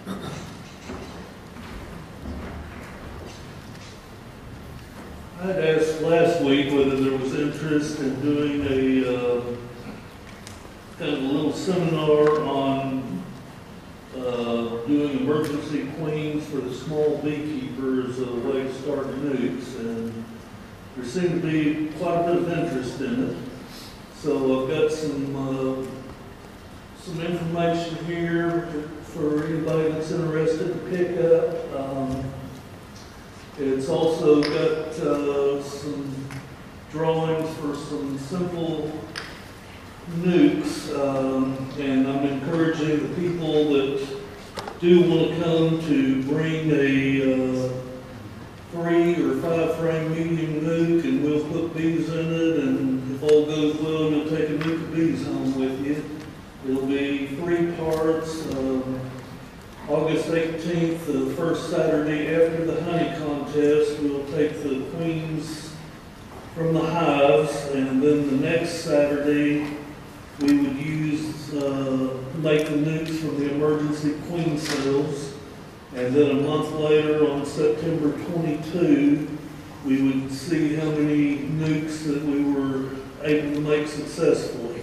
I had asked last week whether there was interest in doing a kind of a little seminar on doing emergency queens for the small beekeeper as a way to start nukes, and there seemed to be quite a bit of interest in it. So I've got some information here for anybody that's interested to pick up. It's also got some drawings for some simple nukes, and I'm encouraging the people that do want to come to bring a 3 or 5 frame medium nuke, and we'll put bees in it, and if all goes well, you'll take a nuke of bees home with you. It'll be 3 parts. August 18th, the first Saturday after the honey contest, we'll take the queens from the hives, and then the next Saturday we would make the nukes from the emergency queen cells, and then a month later on September 22 we would see how many nukes that we were able to make successfully.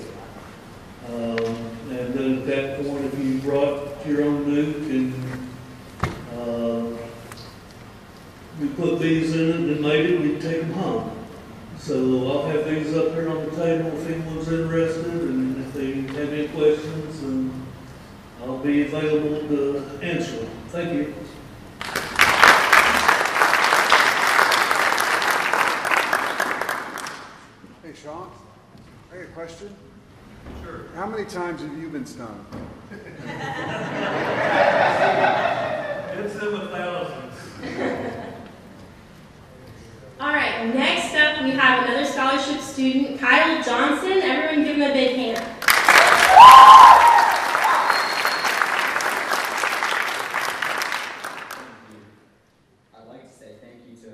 And then at that point, if you brought your own nuke and we put these in it and made it, we'd take them home. So I'll have these up here on the table if anyone's interested, and if they have any questions, then I'll be available to answer them. Thank you. Hey, Sean, I got a question. Sure. How many times have you been stung? It's in the thousands. All right, next up we have another scholarship student, Kyle Johnson. Everyone give him a big hand. I'd like to say thank you to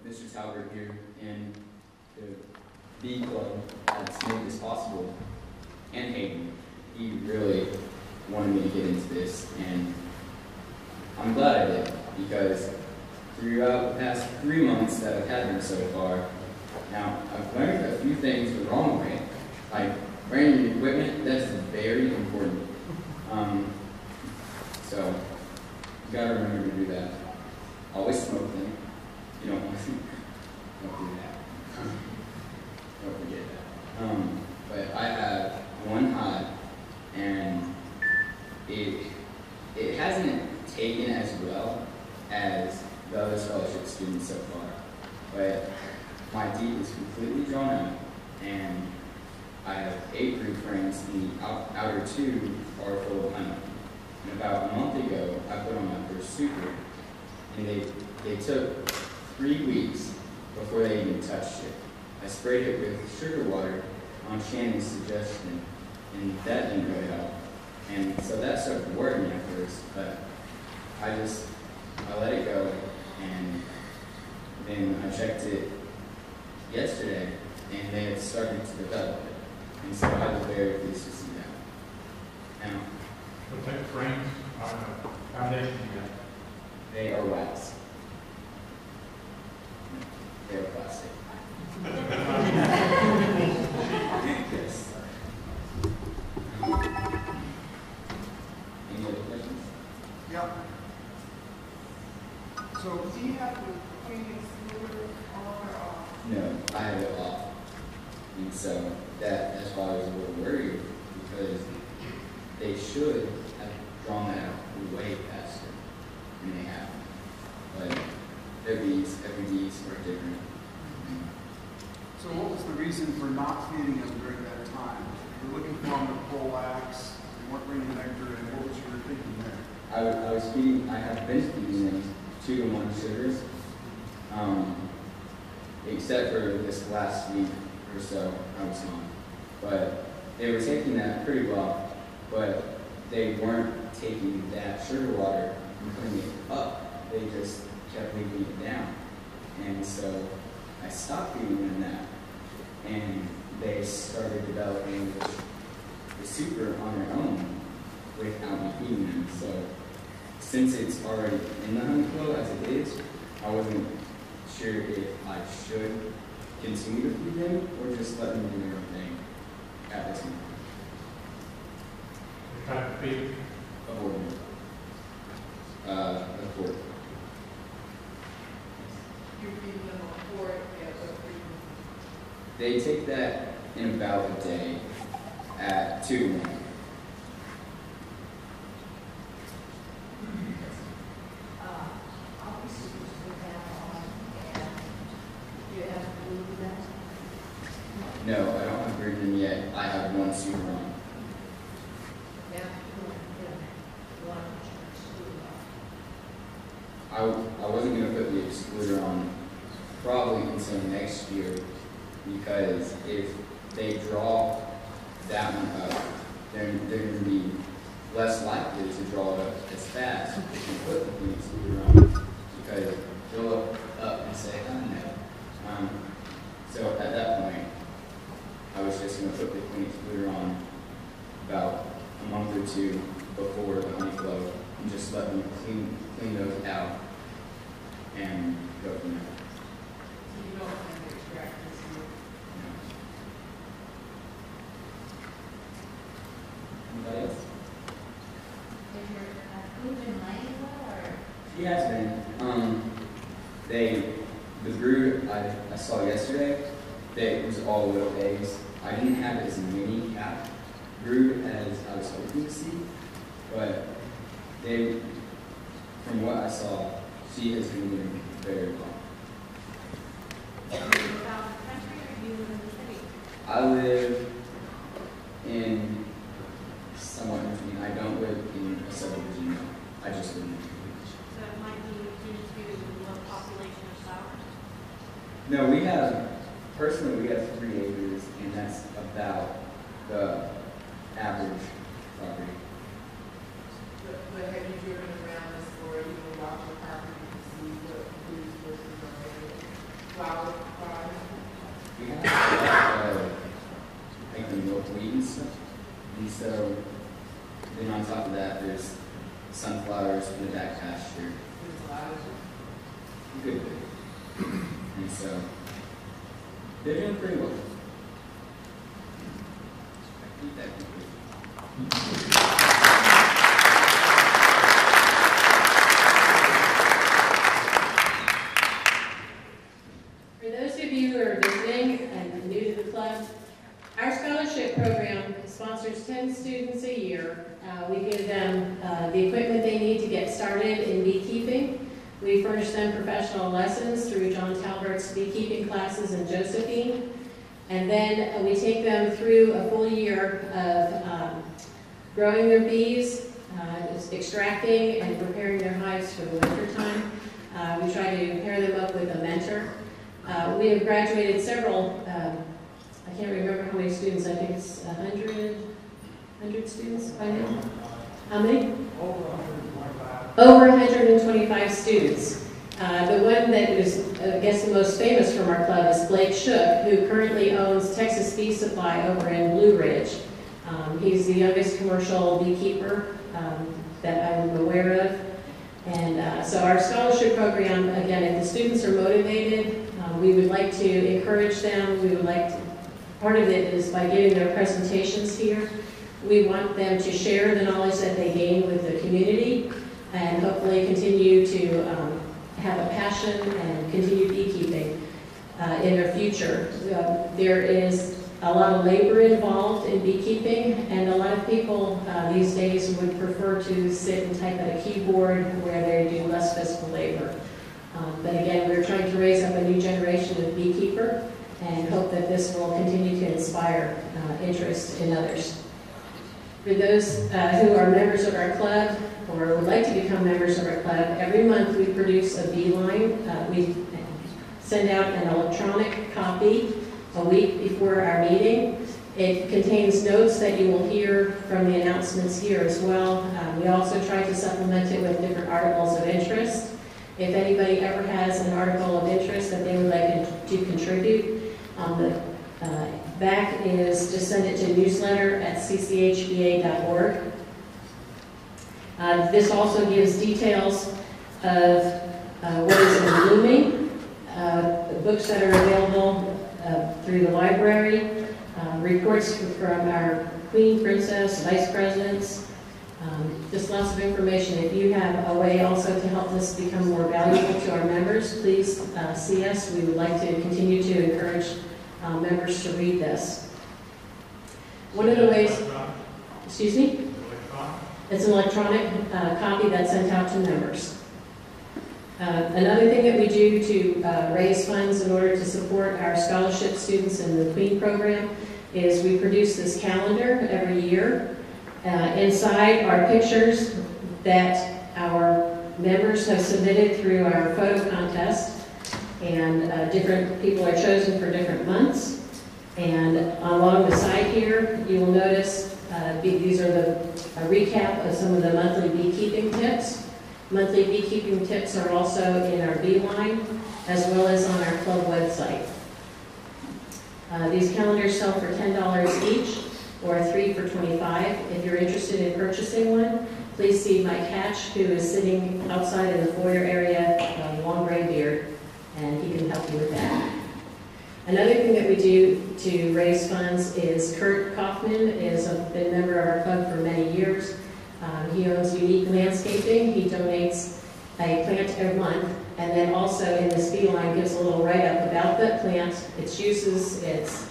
Mr. Talbert here and the Bee Club that's made this possible, and Hayden. He really wanted me to get into this, and I'm glad I did, because throughout the past 3 months that I've had them so far, now I've learned a few things the wrong way. Like wearing your equipment, that's very important. So you gotta remember to do that. Always smoke them. You don't want to don't do that. Don't forget that. But I have one hive, and it hasn't taken as well as the other scholarship students so far. But my deep is completely drawn out, and I have 8 group frames, and the outer 2 are full of honey. And about a month ago, I put on my first super, and they took 3 weeks before they even touched it. I sprayed it with sugar water on Shannon's suggestion, and that didn't really help. And so that started worrying me at first, but I let it go, and then I checked it yesterday, and they had started to develop it. And so I was very pleased to see that. Now, what type of frames foundation you got? they are wax. They are plastic. Yes. Any other questions? Yeah. So, Do you have the queen excluder on or off? No, I have it off. And so that's why I was a little worried, because they should have drawn that out way faster than they have. But every bees are different. so what was the reason for not feeding them during that time? You were looking for them to pull wax, you weren't bringing nectar in. What was your thinking there? I have been feeding them 2 to 1 sugars, except for this last week or so I was on. But they were taking that pretty well, but they weren't taking that sugar water and putting it up. They just kept leaving it down. And so I stopped feeding them that, and they started developing the super on their own without me feeding them. So since it's already in the honey flow as it is, I wasn't sure if I should continue to feed them or just let them do their own thing at this moment. The type of feed. A quart. You're feeding them a quart at what frequency? They take that in about a day at 2 to 1. Obviously, you put that on, and you have to do that. No, I don't have Virgin yet. I have one super on. I wasn't going to put the excluder on probably until next year, because if they draw that one up, they're going to be less likely to draw it up as fast if you put the excluder on, because they'll look up and say, oh no. So at that point, I was just going to put the queen excluder on about a month or two before the honey flow and just let them clean those out and go from there. So you don't have to extract this year. Anybody else? Has your food been laying well, or? She has been. The brood I saw yesterday, it was all little eggs. I didn't have as many calf brood as I was hoping to see, but from what I saw, she has been doing very well. Do you live out in the country, or do you live in the city? I live in somewhat in between. I don't live in a subdivision, no. I just live in the community. So it might be due to low population of flowers? No, personally, we have 3 acres, and that's about the average property. But have you driven around this or even walked the property to see what foods versus flower products? We have like the milkweed and stuff. And so, then on top of that, there's sunflowers in the back pasture. There's a lot of Good bit. And so, they're doing pretty well. I keep that complete. For those of you who are visiting and new to the club, our scholarship program sponsors 10 students a year. We give them the equipment they need to get started in beekeeping. We furnish them professional lessons through John Talbert's beekeeping classes in Josephine. And then we take them through a full year of growing their bees, extracting and preparing their hives for the winter time. We try to pair them up with a mentor. We have graduated several, I can't remember how many students, I think it's 100 students by now. How many? Over 125 students. The one that is, I guess, the most famous from our club is Blake Shook, who currently owns Texas Bee Supply over in Blue Ridge. He's the youngest commercial beekeeper that I'm aware of. And so our scholarship program, again, if the students are motivated, we would like to encourage them. We would like to, part of it is by giving their presentations here. We want them to share the knowledge that they gain with the community and hopefully continue to have a passion and continue beekeeping in their future. There is a lot of labor involved in beekeeping, and a lot of people these days would prefer to sit and type at a keyboard where they do less physical labor. But again, we're trying to raise up a new generation of beekeeper and hope that this will continue to inspire interest in others. For those who are members of our club or would like to become members of our club, every month we produce a bee line. We send out an electronic copy a week before our meeting. It contains notes that you will hear from the announcements here as well. We also try to supplement it with different articles of interest. If anybody ever has an article of interest that they would like to contribute, the back is just send it to newsletter@cchba.org. This also gives details of what is in blooming, books that are available through the library, reports from our Queen, Princess, Vice Presidents, just lots of information. If you have a way also to help this become more valuable to our members, please see us. We would like to continue to encourage members to read this. One of the ways, excuse me? It's an electronic copy that's sent out to members. Another thing that we do to raise funds in order to support our scholarship students in the Queen program is we produce this calendar every year. Inside are pictures that our members have submitted through our photo contest, and different people are chosen for different months. And along the side here, you will notice these are a recap of some of the monthly beekeeping tips. Monthly beekeeping tips are also in our Beeline, as well as on our club website. These calendars sell for $10 each, or 3 for $25. If you're interested in purchasing one, please see Mike Hatch, who is sitting outside in the foyer area, long gray beard, and he can help you with that. Another thing that we do to raise funds is Kurt Kaufman has been a member of our club for many years. He owns Unique Landscaping. He donates a plant every month, and then also in this Beeline gives a little write-up about that plant, its uses, its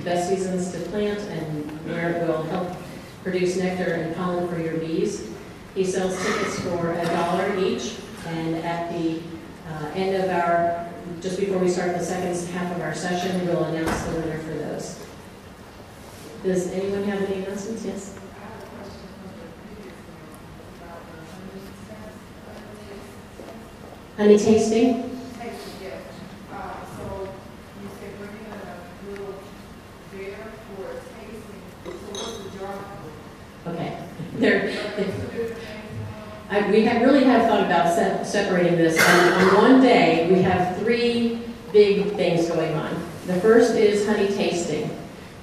best seasons to plant, and where it will help produce nectar and pollen for your bees. He sells tickets for $1 each, and at the end of our, just before we start the second half of our session, we'll announce the winner for those. Does anyone have any announcements? Yes? I have a question from the previous one about the Honey tasting? tasting, yes. So you said bringing a little beer for tasting. So what's the jar? Okay. Two different things. We really have thought about separating this. On one day, we have 3 big things going on. The first is honey tasting.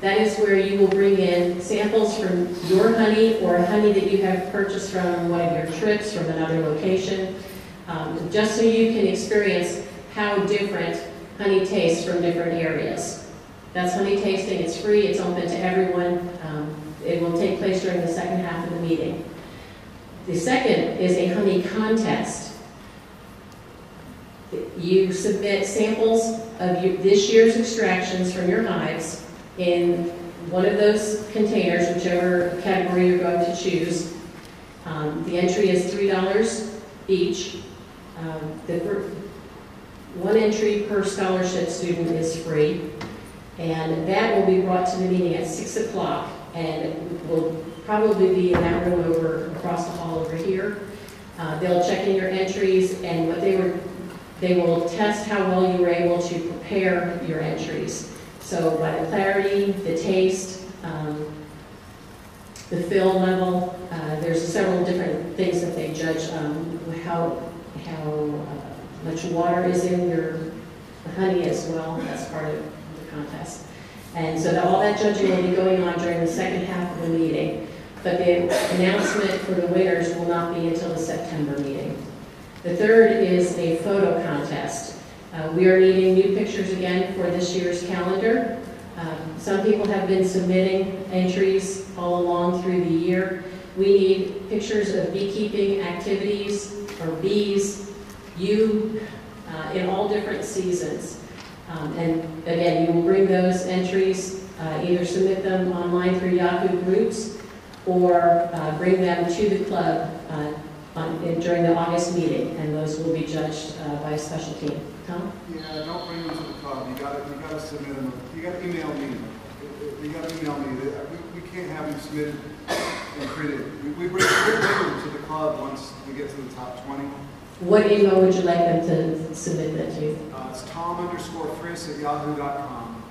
That is where you will bring in samples from your honey or honey that you have purchased from one of your trips from another location, just so you can experience how different honey tastes from different areas. That's honey tasting. It's free. It's open to everyone. It will take place during the second half of the meeting. The second is a honey contest. You submit samples of this year's extractions from your hives in one of those containers, whichever category you're going to choose. The entry is $3 each. One entry per scholarship student is free, and that will be brought to the meeting at 6 o'clock, and will probably be in that room over across the hall over here. They'll check in your entries, and what they will test how well you were able to prepare your entries. So by the clarity, the taste, the fill level, there's several different things that they judge. How much water is in your honey as well. That's part of the contest. And so all that judging will be going on during the second half of the meeting. But the announcement for the winners will not be until the September meeting. The third is a photo contest. We are needing new pictures again for this year's calendar. Some people have been submitting entries all along through the year. We need pictures of beekeeping activities or bees, in all different seasons. And again, you will bring those entries, either submit them online through Yahoo groups or bring them to the club during the August meeting, and those will be judged by a special team. Tom? Yeah, don't bring them to the club. You gotta submit them. You gotta email me. You gotta email me. We can't have them submitted and printed. We bring them to the club once we get to the top 20. What email would you like them to submit that to? It's tom_friss@yahoo.com.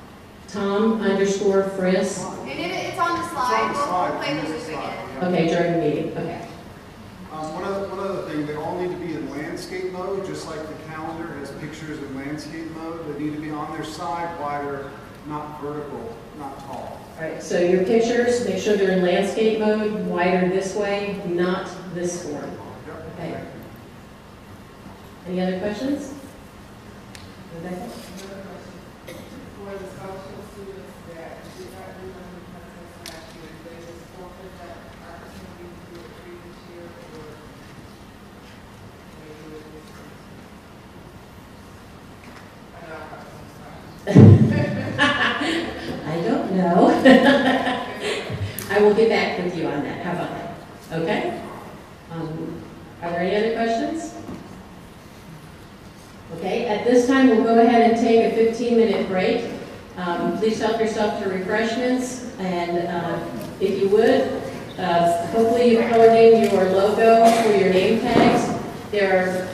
Tom_Friss. And it's on the slide. We'll play the music again. Okay, during the meeting. Okay. One other thing, they all need to be in landscape mode, just like the calendar has pictures in landscape mode. They need to be on their side, wider, not vertical, not tall. All right, so your pictures, make sure they're in landscape mode, wider this way, not this form. Yep. Okay. Any other questions? Rebecca? For the scholarship students that did not do under contest last year, they just forfeit that opportunity to do it previous year, or maybe it was. I know I don't know. I will get back with you on that. How about that? Okay? Are there any other questions? Okay, at this time, we'll go ahead and take a 15-minute break. Please help yourself to refreshments, and if you would, hopefully you've colored in your logo for your name tags. There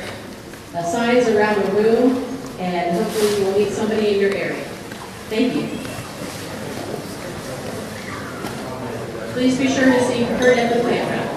are signs around the room, and hopefully you will meet somebody in your area. Thank you. Please be sure to see Kurt at the playground.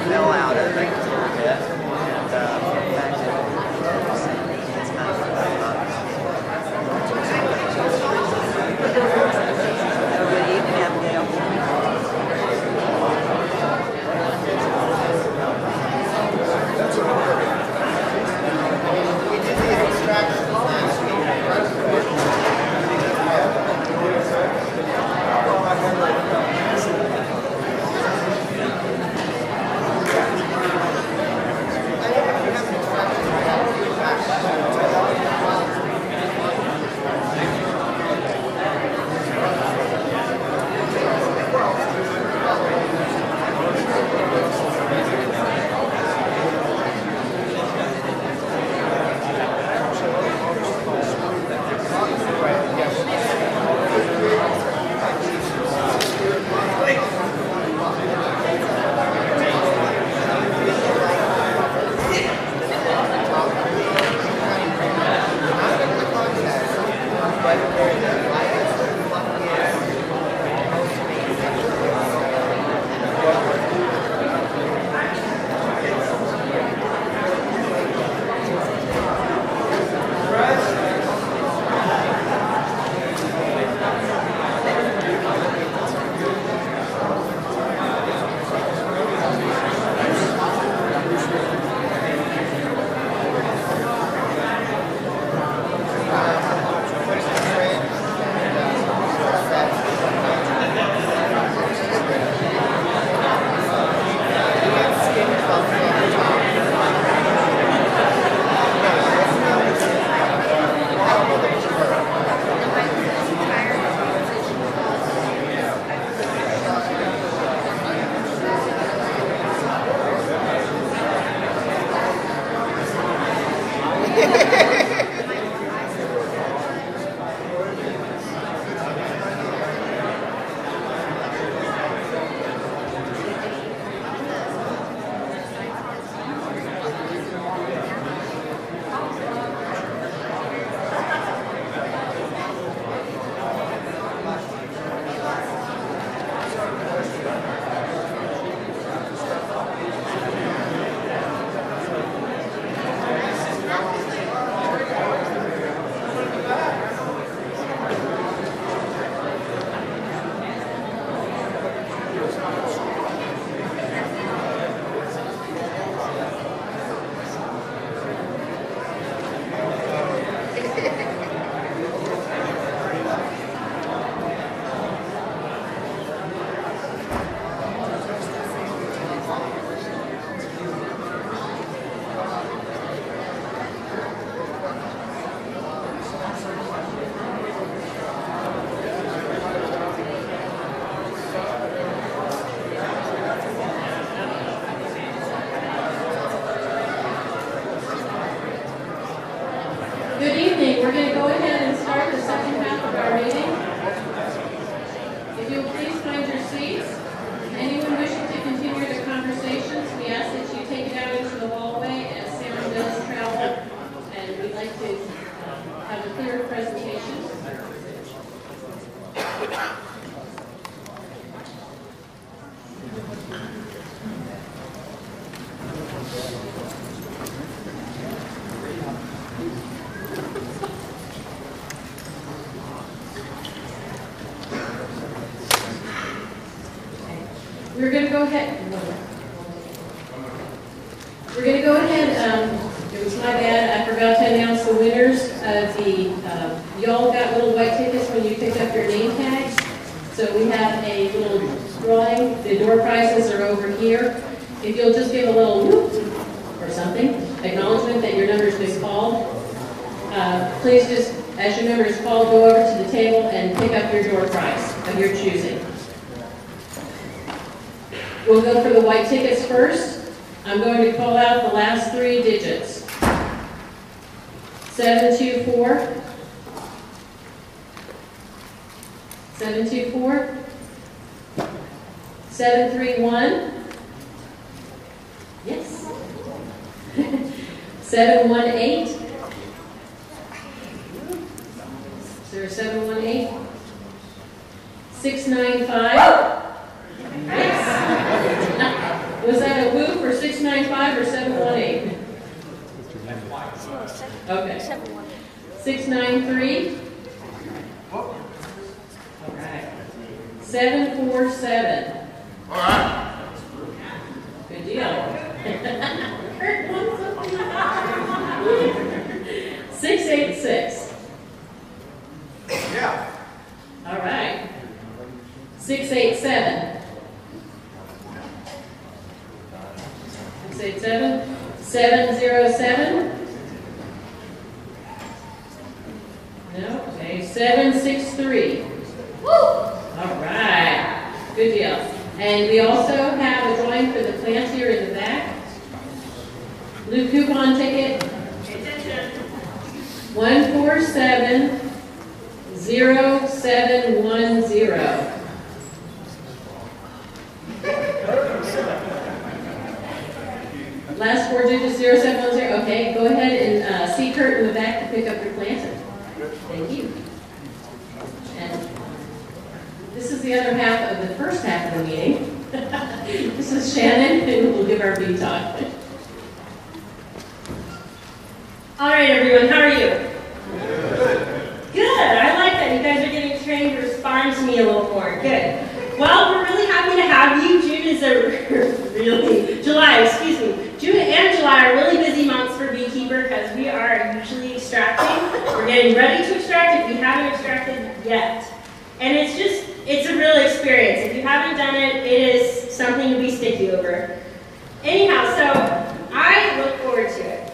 fell out of it. Good evening. We're going to go ahead and start the second half of our meeting. If you'll please find your seats. Anyone wishing to continue their conversations, we ask that you take it out into the hallway as sound does travel, and we'd like to have a clear presentation. We're going to go ahead. It was my bad. I forgot to announce the winners of the. Y'all got little white tickets when you picked up your name tags. So we have a little drawing. The door prizes are over here. If you'll just give a little whoop or something, acknowledgement that your number's been called. Please just, as your number is called, go over to the table and pick up your door prize of your choosing. We'll go for the white tickets first. I'm going to call out the last three digits. 724. 724. 731. Yes. 718. Is there a 718? 695. Yes. Was that a whoop for 695 or 718? Okay. 693. All right. 747. All right. Good deal. Kurt won something. 686. Yeah. All right. 687. 687. 707. No. Okay. 763. Woo! All right. Good deal. And we also have a drawing for the planter in the back. Blue coupon ticket. 1470710. Last four digits 0710. Okay, go ahead and see Kurt in the back to pick up your planter. Thank you. And this is the other half of the first half of the meeting. This is Shannon, and we'll give our big talk. All right, everyone, how are you? Good. I like that. You guys are getting trained to respond to me a little more. Good. Well, we're really happy to have you. June and July are really busy months for Beekeeper because we are usually extracting. We're getting ready to extract if we haven't extracted yet. And it's a real experience. If you haven't done it, it is something to be sticky over. Anyhow, so I look forward to it.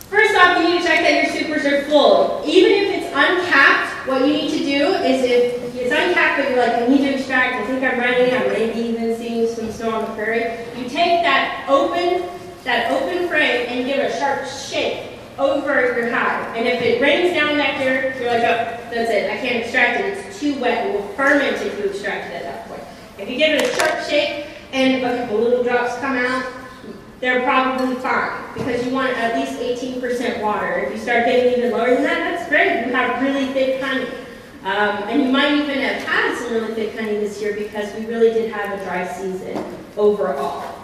First off, you need to check that your supers are full. Even if it's uncapped, what you need to do is if it's uncapped but you're like, I need to extract, I think I'm running, I'm maybe even seeing some snow on the prairie, you take that open that open frame and give a sharp shake over your hive. And if it rains down nectar, you're like, oh, that's it, I can't extract it, it's too wet, it will ferment if you extract it at that point. If you give it a sharp shake and a couple little drops come out, they're probably fine, because you want at least 18% water. If you start getting even lower than that, that's great, you have really thick honey. And you might even have had some really thick honey this year because we really did have a dry season overall.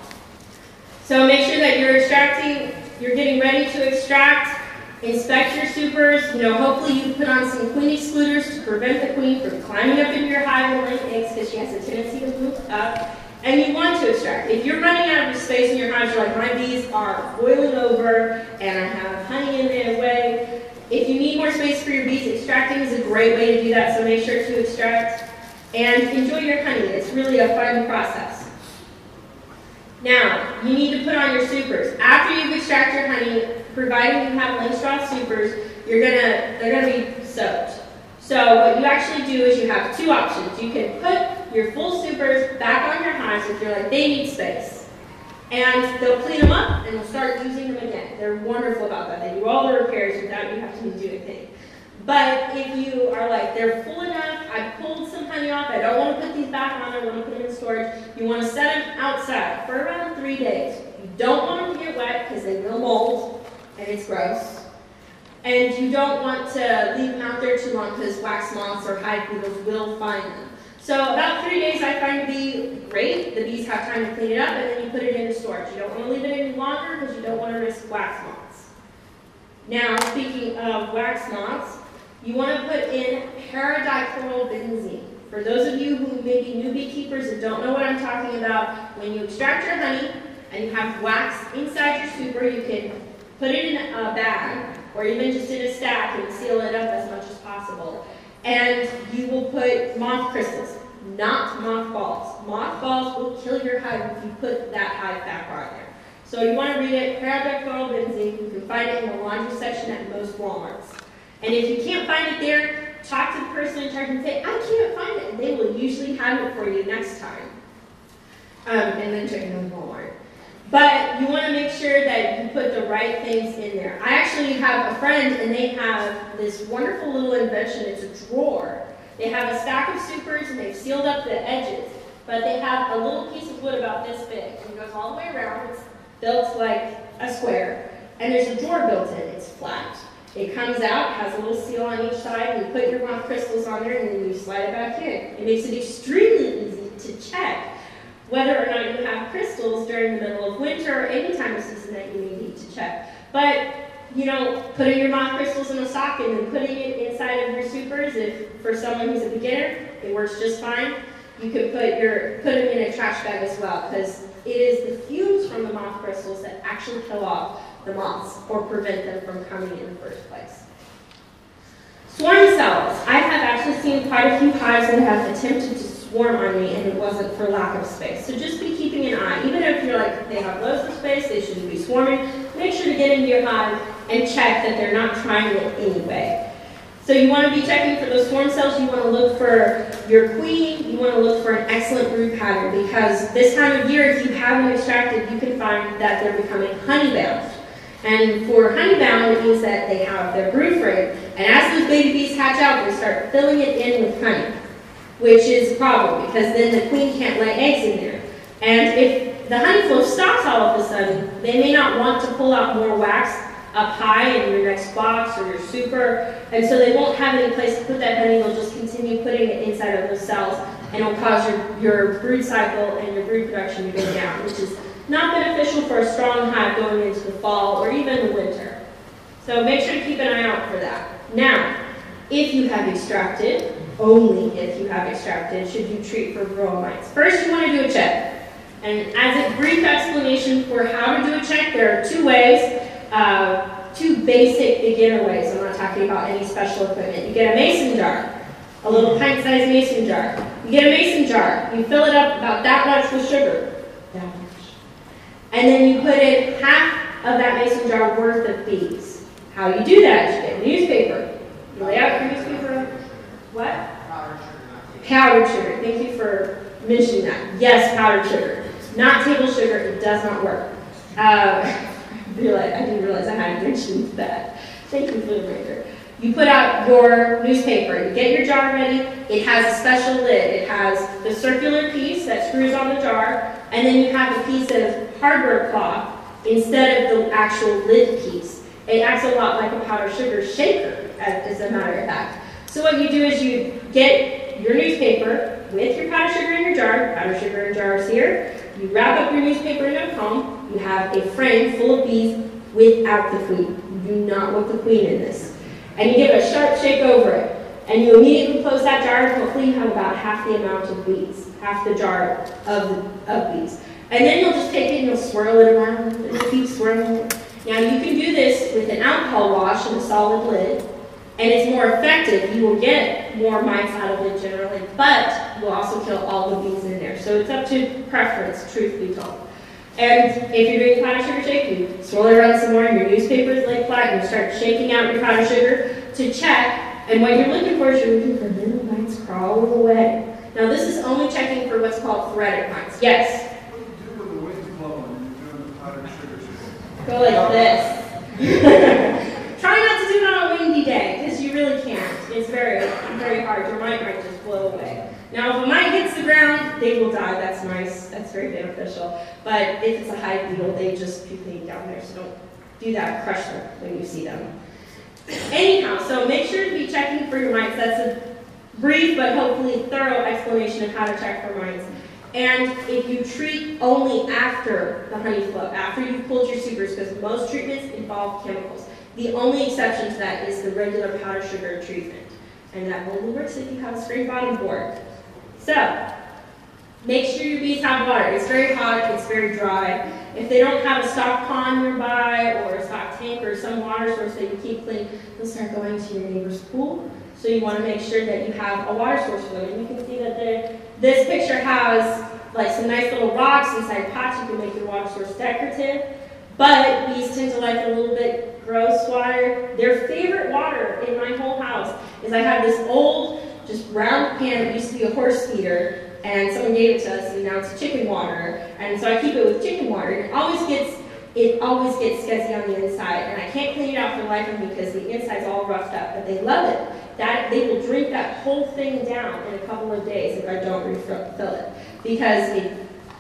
So make sure that you're extracting, you're getting ready to extract. Inspect your supers. Hopefully you put on some queen excluders to prevent the queen from climbing up into your hive and laying eggs, because she has a tendency to move up. And you want to extract. If you're running out of space in your hives, you're like, my bees are boiling over and I have honey in their way. If you need more space for your bees, extracting is a great way to do that, so make sure to extract. And enjoy your honey. It's really a fun process. Now, you need to put on your supers. After you've extracted your honey, providing you have link straw supers, they're gonna be soaked. So what you actually do is you have two options. You can put your full supers back on your hives if you're like, they need space. And they'll clean them up and they'll start using them again. They're wonderful about that. They do all the repairs without you having to do anything. But if you are like, they're full enough, I pulled some honey off, I don't want to put these back on, I want to put them in storage, you want to set them outside for around 3 days. You don't want them to get wet because they will mold and it's gross. And you don't want to leave them out there too long because wax moths or hive beetles will find them. So about 3 days I find to be great. The bees have time to clean it up and then you put it into storage. You don't want to leave it any longer because you don't want to risk wax moths. Now, speaking of wax moths, you want to put in paradichlorobenzene. For those of you who may be new beekeepers and don't know what I'm talking about, when you extract your honey and you have wax inside your super, you can put it in a bag or even just in a stack and seal it up as much as possible. And you will put moth crystals, not mothballs. Mothballs will kill your hive if you put that hive back on there. So you want to read it, paradichlorobenzene. You can find it in the laundry section at most Walmarts. And if you can't find it there, talk to the person in charge and say, I can't find it. And they will usually have it for you next time. And then check it on Walmart. But you want to make sure that you put the right things in there. I actually have a friend and they have this wonderful little invention. It's a drawer. They have a stack of supers and they've sealed up the edges. But they have a little piece of wood about this big. And it goes all the way around. It's built like a square. And there's a drawer built in. It's flat. It comes out, has a little seal on each side, and you put your moth crystals on there, and then you slide it back in. It makes it extremely easy to check whether or not you have crystals during the middle of winter or any time of season that you may need to check. But, putting your moth crystals in a sock and then putting it inside of your supers, if for someone who's a beginner, it works just fine. You could put them in a trash bag as well, because it is the fumes from the moth crystals that actually kill off the moths or prevent them from coming in the first place. Swarm cells. I have actually seen quite a few hives that have attempted to swarm on me and it wasn't for lack of space. So just be keeping an eye. Even if you're like, they have loads of space, they shouldn't be swarming, make sure to get into your hive and check that they're not trying it anyway. So you want to be checking for those swarm cells. You want to look for your queen. You want to look for an excellent brood pattern, because this time of year, if you haven't extracted, you can find that they're becoming honey-bound. And for honey-bound, it means that they have their brood frame, and as those baby bees hatch out, they start filling it in with honey, which is a problem, because then the queen can't lay eggs in there. And if the honey flow stops all of a sudden, they may not want to pull out more wax up high in your next box or your super, and so they won't have any place to put that honey. They'll just continue putting it inside of those cells, and it'll cause your brood cycle and your brood production to go down, which is not beneficial for a strong hive going into the fall or even the winter. So make sure to keep an eye out for that. Now, if you have extracted, only if you have extracted, should you treat for Varroa mites. First, you want to do a check. And as a brief explanation for how to do a check, there are two ways. Two basic beginner ways. I'm not talking about any special equipment. You get a mason jar, a little pint-sized mason jar. You get a mason jar. You fill it up about that much with sugar. That much. And then you put in half of that mason jar worth of bees. How you do that is you get a newspaper. You lay out your newspaper. What? Powdered sugar. Powdered sugar. Thank you for mentioning that. Yes, powdered sugar. Not table sugar. It does not work. I didn't realize I hadn't mentioned that. Thank you for the reminder. You put out your newspaper, you get your jar ready, it has a special lid. It has the circular piece that screws on the jar, and then you have a piece of hardware cloth instead of the actual lid piece. It acts a lot like a powdered sugar shaker, as a matter of fact. So what you do is you get your newspaper with your powdered sugar in your jar, powdered sugar in jars here, you wrap up your newspaper in a comb, you have a frame full of bees without the queen. You do not want the queen in this. And you give it a sharp shake over it. And you immediately close that jar, and hopefully you have about half the amount of bees, half the jar of bees. And then you'll just take it and you'll swirl it around, and you'll keep swirling it. Now you can do this with an alcohol wash and a solid lid, and it's more effective. You will get more mites out of it generally, but you'll also kill all the bees in there. So it's up to preference, truth be told. And if you're doing powdered sugar shake, you swirl it around some more, and your newspaper is laid flat, and you start shaking out your powdered sugar to check. And what you're looking for is you're looking for little mites crawling away. Now this is only checking for what's called threaded mites. Yes? What do you do when the wind's blowing and you're doing the powdered sugar shake? Go like this. Try not to do it on a windy day, because you really can't. It's very, very hard. Your mite might just blow away. Now, if a mite hits the ground, they will die. That's nice. That's very beneficial. But if it's a hive beetle, they just pupate down there. So don't do that. Crush them when you see them. Anyhow, so make sure to be checking for your mites. That's a brief but hopefully thorough explanation of how to check for mites. And if you treat only after the honey flow, after you've pulled your supers, because most treatments involve chemicals. The only exception to that is the regular powdered sugar treatment. And that only works if you have a spring bottom board. So, make sure your bees have water. It's very hot, it's very dry. If they don't have a stock pond nearby or a stock tank or some water source that you keep clean, they'll start going to your neighbor's pool. So you want to make sure that you have a water source for them. And you can see that this picture has like some nice little rocks inside pots. You can make your water source decorative. But bees tend to like a little bit gross water. Their favorite water in my whole house is I have this old, just round pan that used to be a horse feeder. And someone gave it to us, and now it's chicken water. And so I keep it with chicken water. And it always gets scuzzy on the inside. And I can't clean it out for the life of me because the inside's all roughed up. But they love it. They will drink that whole thing down in a couple of days if I don't refill it. Because it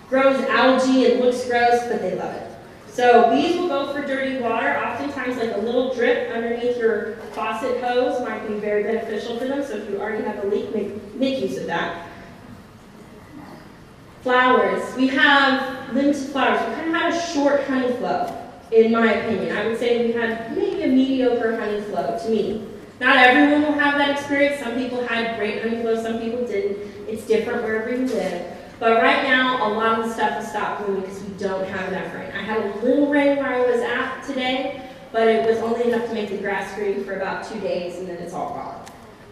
grows algae and looks gross, but they love it. So bees will go for dirty water. Oftentimes like a little drip underneath your faucet hose might be very beneficial for them. So if you already have a leak, make use of that. Flowers. We have limited flowers. We kind of had a short honey flow, in my opinion. I would say we had maybe a mediocre honey flow to me. Not everyone will have that experience. Some people had great honey flow, some people didn't. It's different wherever you live. But right now, a lot of the stuff has stopped blooming because we don't have enough rain. I had a little rain where I was at today, but it was only enough to make the grass green for about 2 days, and then it's all gone.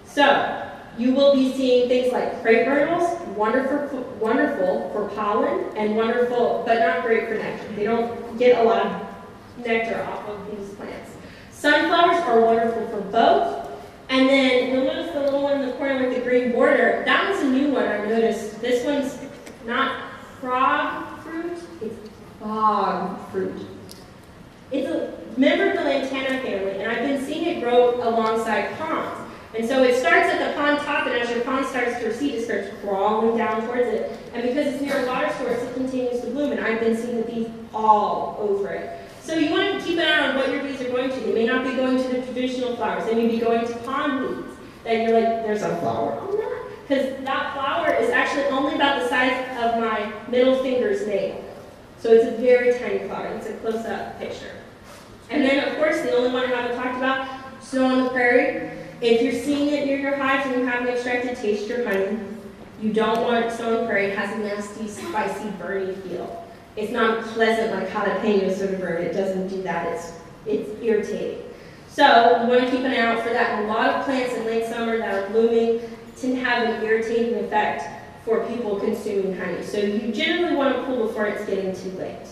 So, you will be seeing things like crepe myrtles, wonderful for pollen, and wonderful, but not great for nectar. They don't get a lot of nectar off of these plants. Sunflowers are wonderful for both. And then you'll notice the little one in the corner with the green border. That one's a new one I noticed. This one's not frog fruit, it's bog fruit. It's a member of the lantana family, and I've been seeing it grow alongside ponds. And so it starts at the pond top, and as your pond starts to recede, it starts crawling down towards it. And because it's near a water source, it continues to bloom, and I've been seeing the bees all over it. So you want to keep an eye on what your bees are going to. They may not be going to the traditional flowers. They may be going to pond weeds. That you're like, there's a flower on that? Because that flower is actually only about the size of my middle finger's nail. So it's a very tiny flower. It's a close-up picture. And then, of course, the only one I haven't talked about, snow on the prairie. If you're seeing it near your hives and you haven't extracted, taste your honey. You don't want snow on the prairie. It has a nasty, spicy, burny feel. It's not pleasant like jalapeno sort of burn. It doesn't do that. It's irritating. So you want to keep an eye out for that. And a lot of plants in late summer that are blooming tend to have an irritating effect for people consuming honey. So you generally want to pull before it's getting too late.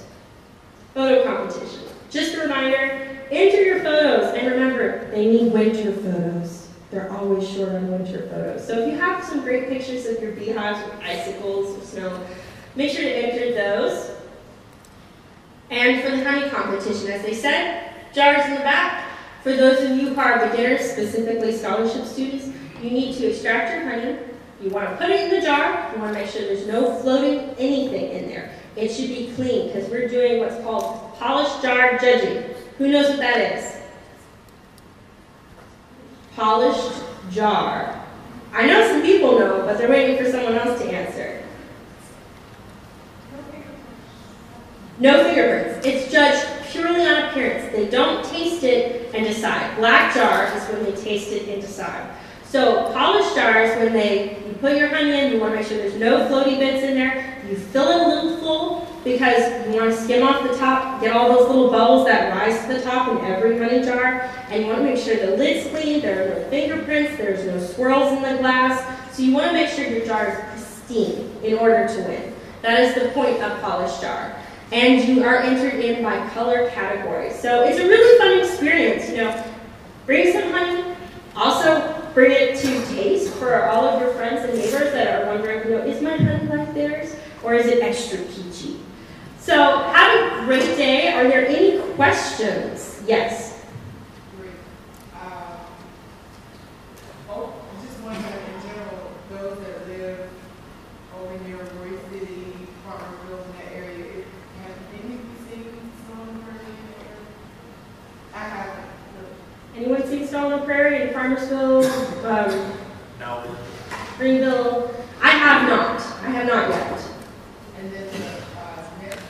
Photo competition. Just a reminder, enter your photos. And remember, they need winter photos. They're always short on winter photos. So if you have some great pictures of your beehives with icicles or snow, make sure to enter those. And for the honey competition, as they said, jars in the back. For those of you who are beginners, specifically scholarship students, you need to extract your honey. You want to put it in the jar. You want to make sure there's no floating anything in there. It should be clean because we're doing what's called polished jar judging. Who knows what that is? Polished jar. I know some people know, but they're waiting for someone else to answer. No fingerprints. It's judged purely on appearance. They don't taste it and decide. Black jar is when they taste it and decide. So polished jars, when you put your honey in, you want to make sure there's no floaty bits in there. You fill it a little full because you want to skim off the top, get all those little bubbles that rise to the top in every honey jar. And you want to make sure the lid's clean, there are no fingerprints, there's no swirls in the glass. So you want to make sure your jar is pristine in order to win. That is the point of polished jar. And you are entered in by color categories. So it's a really fun experience, Bring some honey. Also, bring it to taste for all of your friends and neighbors that are wondering, is my honey like theirs? Or is it extra peachy? So have a great day. Are there any questions? Yes. Great. Just wondering, in general, those that live over near Roy City, Farmersville, in that area, have any seen snow on the prairie in that area? I haven't. Anyone seen Snow on the Prairie in Farmersville, No. Greenville? I have not. I have not yet. And then the next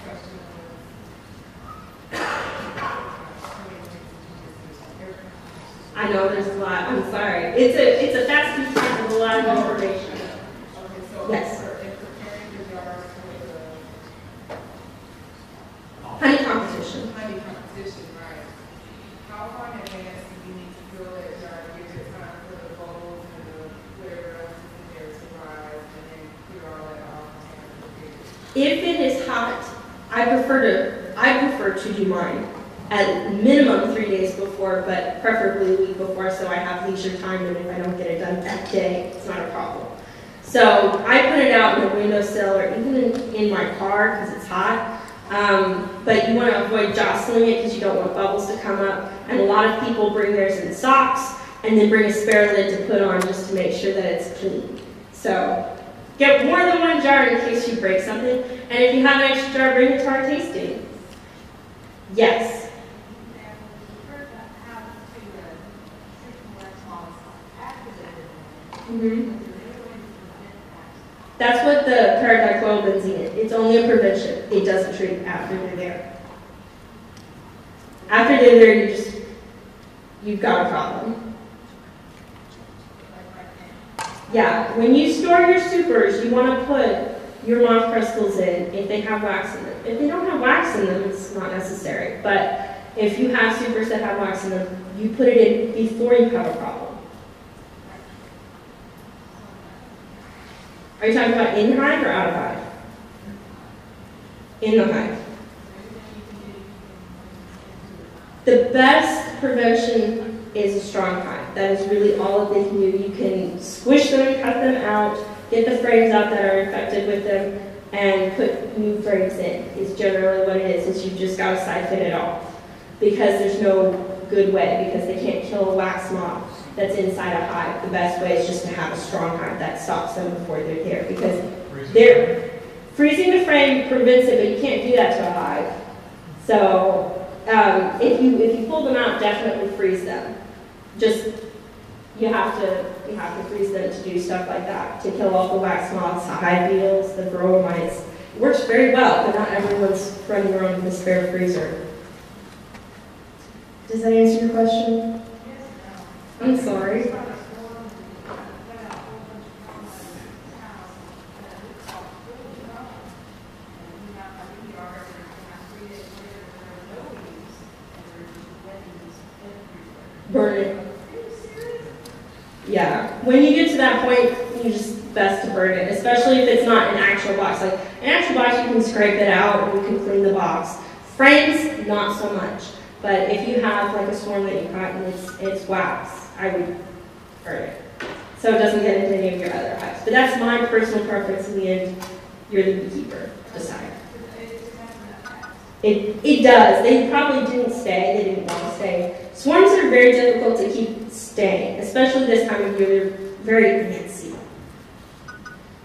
question was, I know there's a lot. I'm sorry. It's a fast-paced time with a lot of information. okay, so Yes. in preparing the jars for Honey competition. the honey competition, right? How far in advance do you need to fill that jar to give it time for the bowls and the whatever else is in there to rise and then clear all that off and prepare? If it is hot, I prefer to do mine at minimum 3 days before, but preferably a week before, so I have leisure time, and if I don't get it done that day, it's not a problem. So I put it out in the windowsill or even in my car because it's hot. But you want to avoid jostling it because you don't want bubbles to come up. And a lot of people bring theirs in socks and then bring a spare lid to put on just to make sure that it's clean. So get more than one jar in case you break something. And if you have an extra jar, bring it to our tasting. Yes. Mm-hmm. That's what the paradicloyl-benzene is. It's only a prevention. It doesn't treat after they're there. After they're there, you've got a problem. Yeah, when you store your supers, you want to put your moth crystals in if they have wax in them. If they don't have wax in them, it's not necessary. But if you have supers that have wax in them, you put it in before you have a problem. Are you talking about in hive or out of hive? In the hive. The best prevention is a strong hive. That is really all that they can do. You can squish them and cut them out, get the frames out that are infected with them, and put new frames in. Is generally what it is you've just got to siphon it off. Because there's no good way, because they can't kill a wax moth that's inside a hive. The best way is just to have a strong hive that stops them before they're there, because freezing the frame prevents it, but you can't do that to a hive. So if you pull them out, definitely freeze them. Just you have to freeze them to do stuff like that, to kill all the wax moths, the hive beetles, the Varrora mites. It works very well, but not everyone's running around with a spare freezer. Does that answer your question? I'm sorry. Burn it. Yeah. When you get to that point, you just best to burn it, especially if it's not an actual box. Like an actual box, you can scrape it out and you can clean the box. Frames, not so much. But if you have like a swarm that you caught and it's wax, I would burn it. So it doesn't get into any of your other hives. But that's my personal preference. In the end, you're the beekeeper. Decide. It does. They probably didn't stay. They didn't want to stay. Swarms are very difficult to keep staying, especially this time of year. They're very antsy.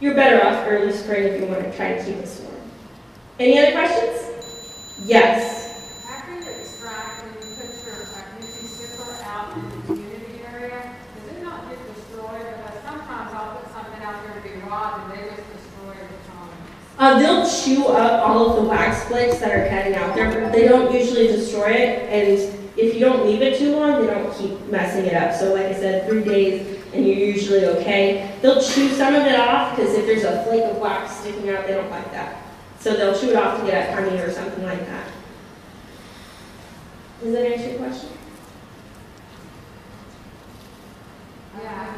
You're better off early spring if you want to try to keep a swarm. Any other questions? Yes. After you extract and you put your UC sticker out in the community area, does it not get destroyed? Because sometimes I'll put something out there to be robbed and they just destroy it. They'll chew up all of the wax flakes that are heading out there, but they don't usually destroy it, and if you don't leave it too long, they don't keep messing it up. So like I said, 3 days, and you're usually okay. They'll chew some of it off, because if there's a flake of wax sticking out, they don't like that. So they'll chew it off to get at honey or something like that. Does that answer your question? Yeah,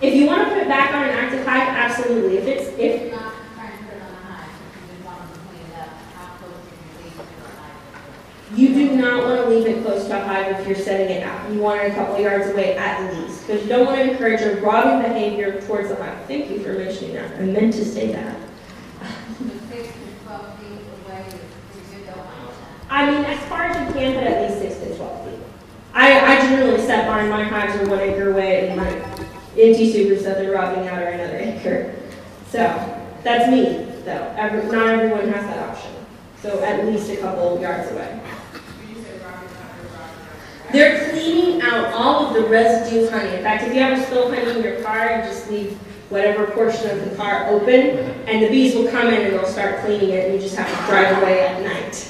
If you want to put it back on an active hive, absolutely. If not trying to put it on a hive, if you just want to clean it up, how close do you leave it to a hive? you do not want to leave it close to a hive if you're setting it out. You want it a couple yards away at least, because you don't want to encourage a robbing behavior towards the hive. Thank you for mentioning that. I meant to say that. The 6 to 12 feet away is pretty good, don't mind that. I mean, as far as you can, but at least 6 to 12 feet. I generally set mine. My hives are 1 acre away, and my empty supers that they're robbing out are another acre. So that's me, though. Not everyone has that option. So at least a couple yards away. They're cleaning out all of the residue honey. In fact, if you ever spill honey in your car, you just leave whatever portion of the car open, and the bees will come in and they'll start cleaning it, and you just have to drive away at night.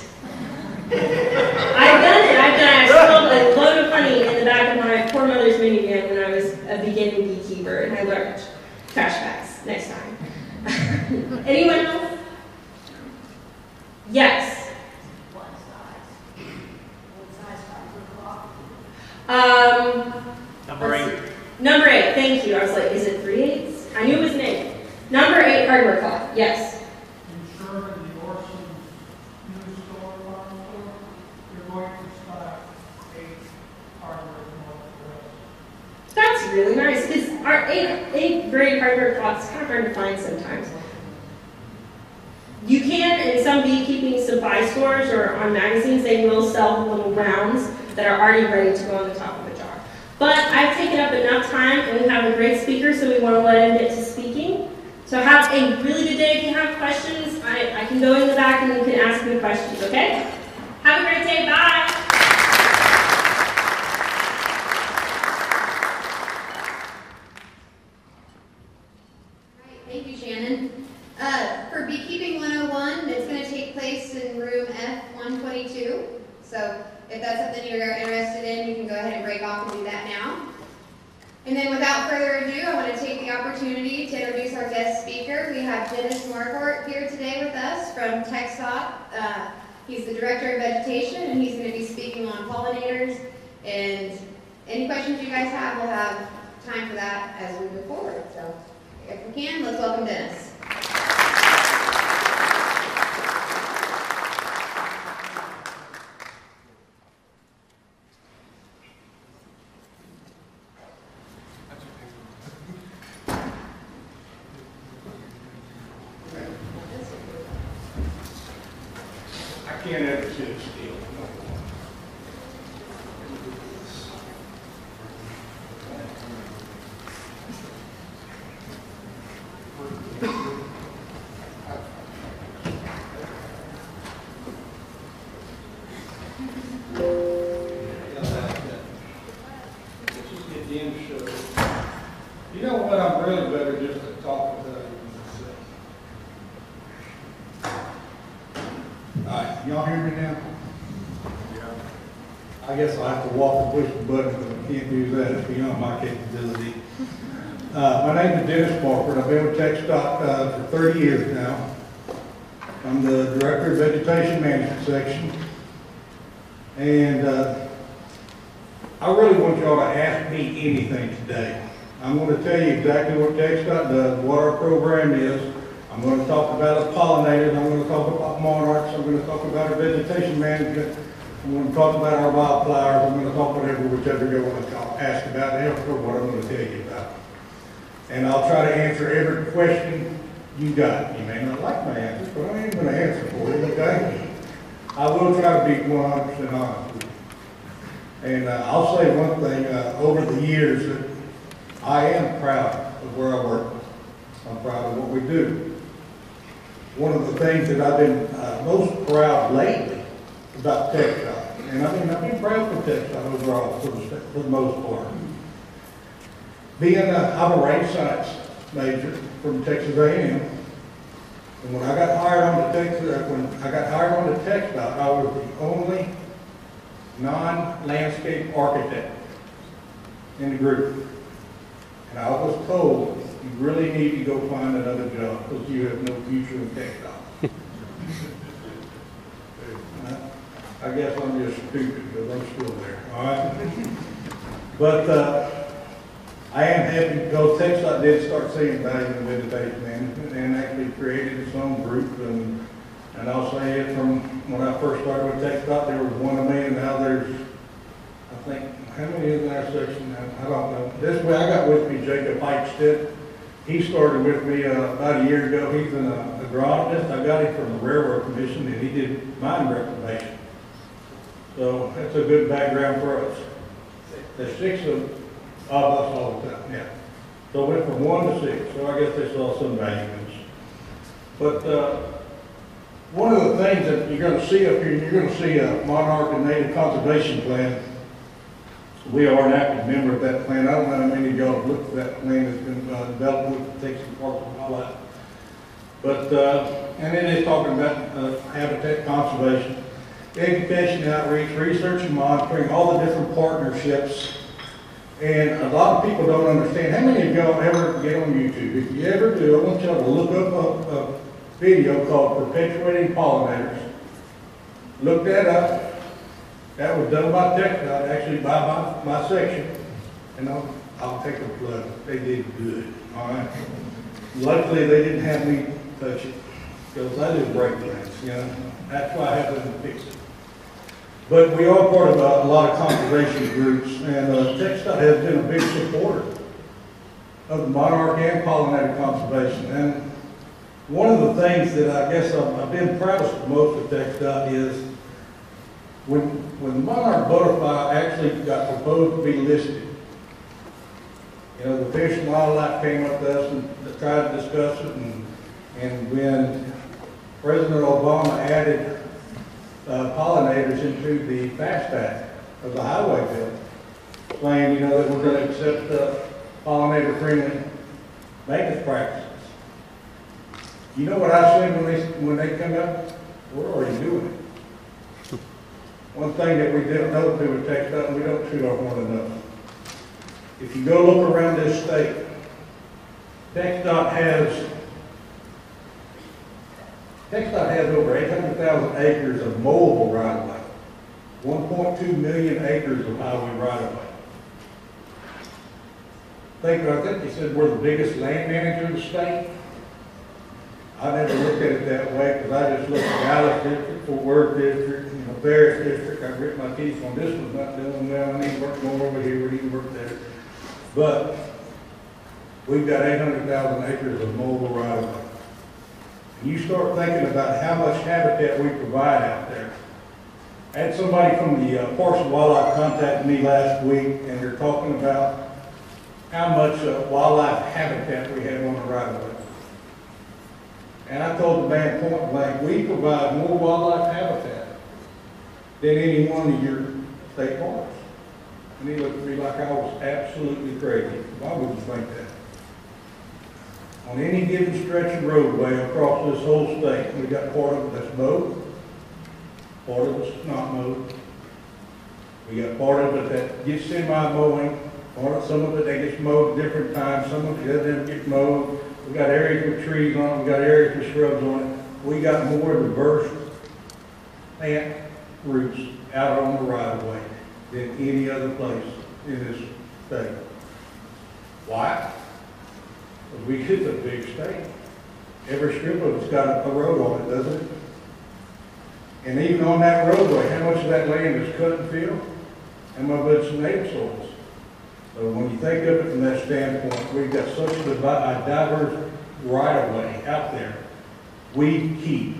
I've done it. I spilled a load of honey in the back of my poor mother's minivan when I was a beginning beekeeper, and I learned trash bags next time. Anyone else? Yes. What size fiber cloth? Number 8. Number 8, thank you. I was like, is it 3/8? I knew it was an 8. Number 8, hardware cloth, yes. Ensure that the Orson new store, farm store, you're going to stock 8 hardware cloth. That's really nice, because our 8th grade hardware cloth is kind of hard to find sometimes. You can, in some beekeeping supply stores or on magazines, they will sell little rounds that are already ready to go on the top of a jar. But I've taken up enough time, and we have a great speaker, so we want to let him get to speaking. So have a really good day. If you have questions, I can go in the back and you can ask me questions, okay? Have a great day. Bye. Thank you, Shannon. For Beekeeping 101, it's going to take place in room F122. So if that's something you're interested in, you can go ahead and break off and do that now. And then without further ado, I want to take the opportunity to introduce our guest speaker. We have Dennis Marquardt here today with us from TxDOT. He's the Director of Vegetation, and he's going to be speaking on pollinators. And any questions you guys have, we'll have time for that as we move forward. So if we can, let's welcome Dennis. I can't ever sit still. You know what? I'm really better just to talk without even myself. All right, y'all hear me now? Yeah. I guess I'll have to walk and push the button, but I can't do that. It's beyond my capability. My name is Dennis Marquardt. I've been with TxDOT for 30 years now. I'm the Director of Vegetation Management Section. And I really want y'all to ask me anything today. I'm going to tell you exactly what TxDOT does, what our program is. I'm going to talk about the pollinators. I'm going to talk about monarchs. I'm going to talk about our vegetation management. I'm going to talk about our wildflowers. I'm going to talk whichever you want to ask about, and for what I'm going to tell you about. And I'll try to answer every question you got it. You may not like my answer, but I ain't gonna answer for you, okay? I will try to be 100% honest with you. And I'll say one thing, over the years, that I am proud of where I work. I'm proud of what we do. One of the things that I've been most proud lately about TechDOT, and I've been proud for TechDOT overall for the most part. I'm a race science major from Texas A&M, and when I got hired on the TechDOT, I was the only non-landscape architect in the group. And I was told, you really need to go find another job because you have no future in TechDOT. I guess I'm just stupid because I'm still there, all right? But I am happy because TechDOT did start seeing value in vegetation management and actually created its own group. And I'll say it from when I first started with TechDOT, there was one of me, and now there's, I think, how many is in our section? I don't know. This way, I got with me Jacob Heitstedt. He started with me about a year ago. He's an agronomist. I got him from the Railroad Commission, and he did mine reclamation. So that's a good background for us. There's 6 of us all the time, yeah. So it went from 1 to 6, so I guess they saw some value in us. But one of the things that you're going to see up here, you're going to see a Monarch and Native Conservation Plan. We are an active member of that plan. I don't know how many of y'all have looked at that plan that's been developed with the Texas Parks and Wildlife. But, and it is talking about habitat conservation, education, outreach, research and monitoring, all the different partnerships. And a lot of people don't understand. How many of y'all ever get on YouTube? If you ever do, I want y'all to look up a video called Perpetuating Pollinators. Look that up. That was done by TechDOT, actually by my section. And I'll take a plug. They did good, all right? Luckily, they didn't have me touch it, because I just break things, you know? That's why I have to fix it. But we are part of a lot of conservation groups, and TechDOT has been a big supporter of the monarch and pollinator conservation. And one of the things that I guess I've been proudest most of TechDOT is when the monarch butterfly actually got proposed to be listed. You know, the Fish and Wildlife came up to us and tried to discuss it, and when President Obama added pollinators into the FAST Act of the highway bill, saying, you know, that we're going to accept pollinator-friendly maintenance practices. You know what I said when they come up? We're already doing it. One thing that we don't do with TechDOT, we don't shoot our horn enough. If you go look around this state, TechDOT has over 800,000 acres of mowable right-of-way, 1.2 million acres of highway right-of-way. I think they said we're the biggest land manager in the state. I never looked at it that way because I just looked at Dallas District, Fort Worth District, Ferris District. I grit my teeth on this one's not doing well. I need to work more over here. We need to work there. But we've got 800,000 acres of mobile right-of-way. And you start thinking about how much habitat we provide out there. I had somebody from the Parks and Wildlife contact me last week, and they're talking about how much wildlife habitat we have on the right-of-way. And I told the man point blank, we provide more wildlife habitat than any one of your state parks. And he looked at me like I was absolutely crazy. Why would you think that? On any given stretch of roadway across this whole state, we got part of it that's mowed, part of it's not mowed. We got part of it that gets semi-mowing, some of it that gets mowed at different times, some of it doesn't get mowed. We got areas with trees on it, we got areas with shrubs on it. We got more diverse plant roots out on the right-of-way than any other place in this state. Why? Because we hit a big state. Every strip of it's got a road on it, doesn't it? And even on that roadway, how much of that land is cut and filled? How much of it's native soils? So when you think of it from that standpoint, we've got such a diverse right of way out there, we keep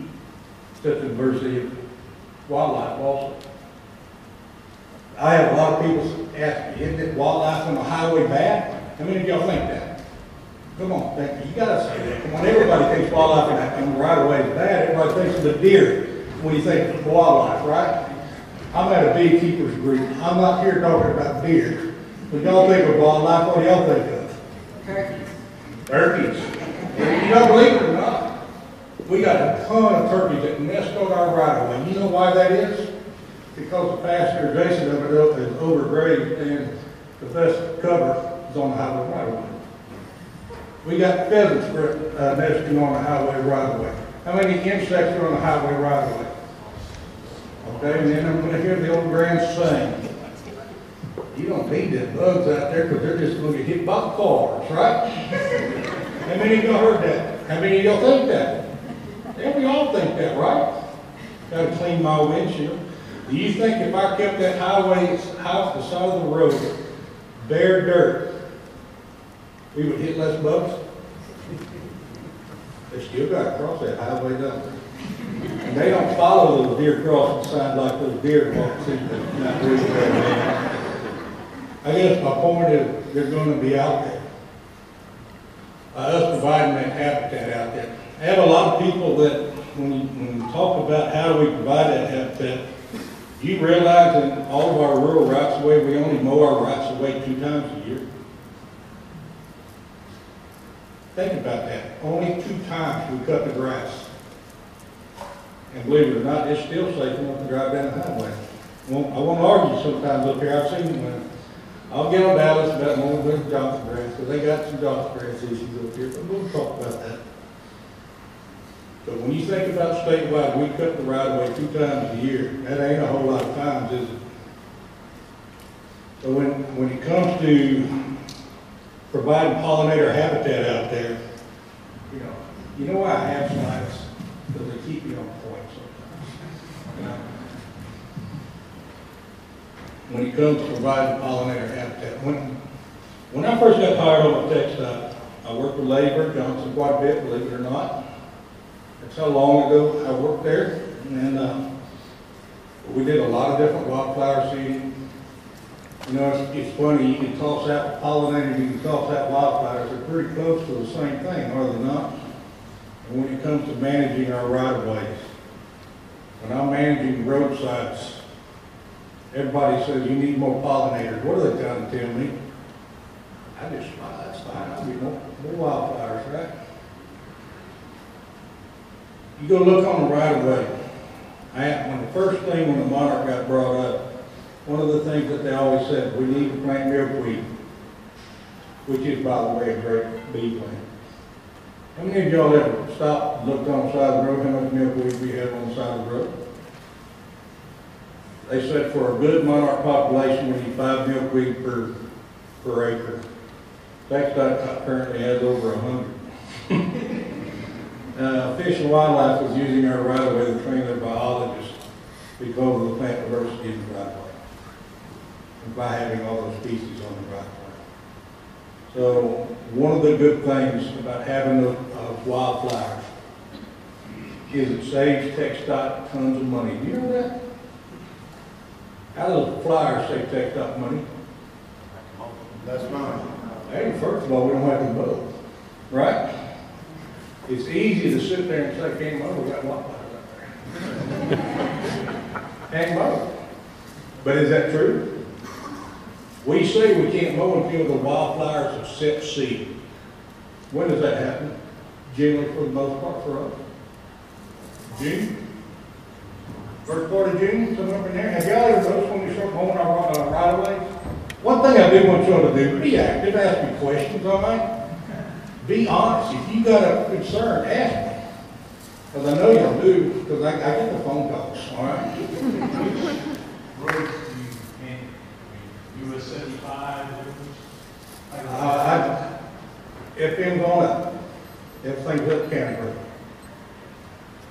such a diversity of wildlife also. I have a lot of people ask me, isn't it wildlife on the highway bad? How many of y'all think that? Come on, you gotta say that. Come on, everybody thinks wildlife in the right of way is bad. Everybody thinks of the deer when you think of wildlife, right? I'm at a beekeepers group. I'm not here talking about deer. When y'all think of wildlife, what do y'all think of? Turkeys. Turkeys. You don't believe it or not? We got a ton of turkeys that nest on our right of way. You know why that is? Because the pasteurization of it is overgrazed and the best cover is on the highway right of way. We got pheasants nesting on the highway right of way. How many insects are on the highway right of way? Okay, and then I'm going to hear the old grand saying, you don't need them bugs out there because they're just going to get hit by the cars, right? How many of y'all heard that? How many of y'all think that? Yeah, we all think that, right? Got to clean my windshield. Do you think if I kept that highway house the side of the road, bare dirt, we would hit less bugs? They still got to cross that highway, don't they? And they don't follow those deer crossing signs like those deer walks in. Not really bad. I guess my point is they're going to be out there. Us providing that habitat out there. I have a lot of people that when you talk about how do we provide that habitat, you realize in all of our rural rights of way, we only mow our rights of way 2 times a year. Think about that. Only 2 times we cut the grass. And believe it or not, it's still safe enough to drive down the highway. I won't argue sometimes up here. I've seen them. I'll get on Dallas about mowing with Johnson grass because they got some Johnson grass issues up here, but we'll talk about that. But when you think about statewide, we cut the right of way 2 times a year. That ain't a whole lot of times, is it? So when it comes to providing pollinator habitat out there, you know why I have slides? Because they keep me on point sometimes. When it comes to providing pollinator habitat, when I first got hired on the tech stop, I worked with Lady Bird Johnson quite a bit, believe it or not. That's how long ago I worked there, and we did a lot of different wildflower seeding. It's funny, you can toss out pollinators, you can toss out wildflowers, they're pretty close to the same thing, are they not? And when it comes to managing our right-of-ways, when I'm managing roadsides, everybody says you need more pollinators. What are they trying to tell me? That's fine, I'll get more wildflowers, right? You go look on the right-of-way. When the first thing when the monarch got brought up, one of the things that they always said, we need to plant milkweed, which is, by the way, a great bee plant. How many of y'all ever stopped and looked on the side of the road how much milkweed we have on the side of the road? They said for a good monarch population, we need 5 milkweed per acre. TxDOT currently has over 100. Fish and Wildlife is using our right-of-way to train their biologists because of the plant diversity in the right-of-way, and by having all those species on the right-of-way. So one of the good things about having those wildflowers is it saves TxDOT tons of money. Do you know that? How does the flowers save TxDOT money? That's fine. Hey, first of all, we don't have to mow, right? It's easy to sit there and say, can't mow, we got wildflowers out there. Can't mow. But is that true? We say we can't mow until the wildflowers have set seed. When does that happen? Generally, for the most part, for us. June? First part of June, somewhere up in there. Have y'all ever noticed when we start mowing our right-of-ways? One thing I do want y'all to do, be active, ask me questions, all right? Be honest. If you got a concern, ask me. Because I know y'all do, because I get the phone calls, all right? Roads, US 75, FM's on up. Everything's up county road.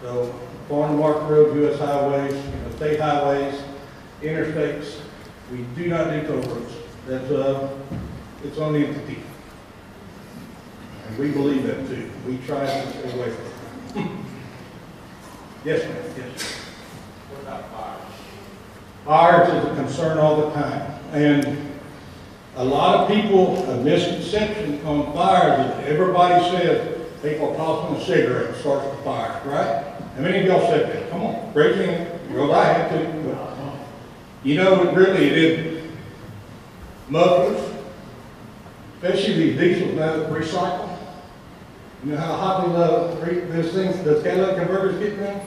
So, foreign marked roads, US highways, state highways, interstates, we do not do toll roads. That's, it's on the entity. And we believe that too. We try to stay away from it. Yes, ma'am, yes. What about fires? Fires is a concern all the time. And a lot of people, a misconception on fires is everybody says people are tossing a cigarette and starts the fire, right? How many of y'all said that? Come on, raise your hand. Well, I have to. But you know, it is mufflers, especially these diesels now that recycle. You know how hot those things, those catalytic converters get now?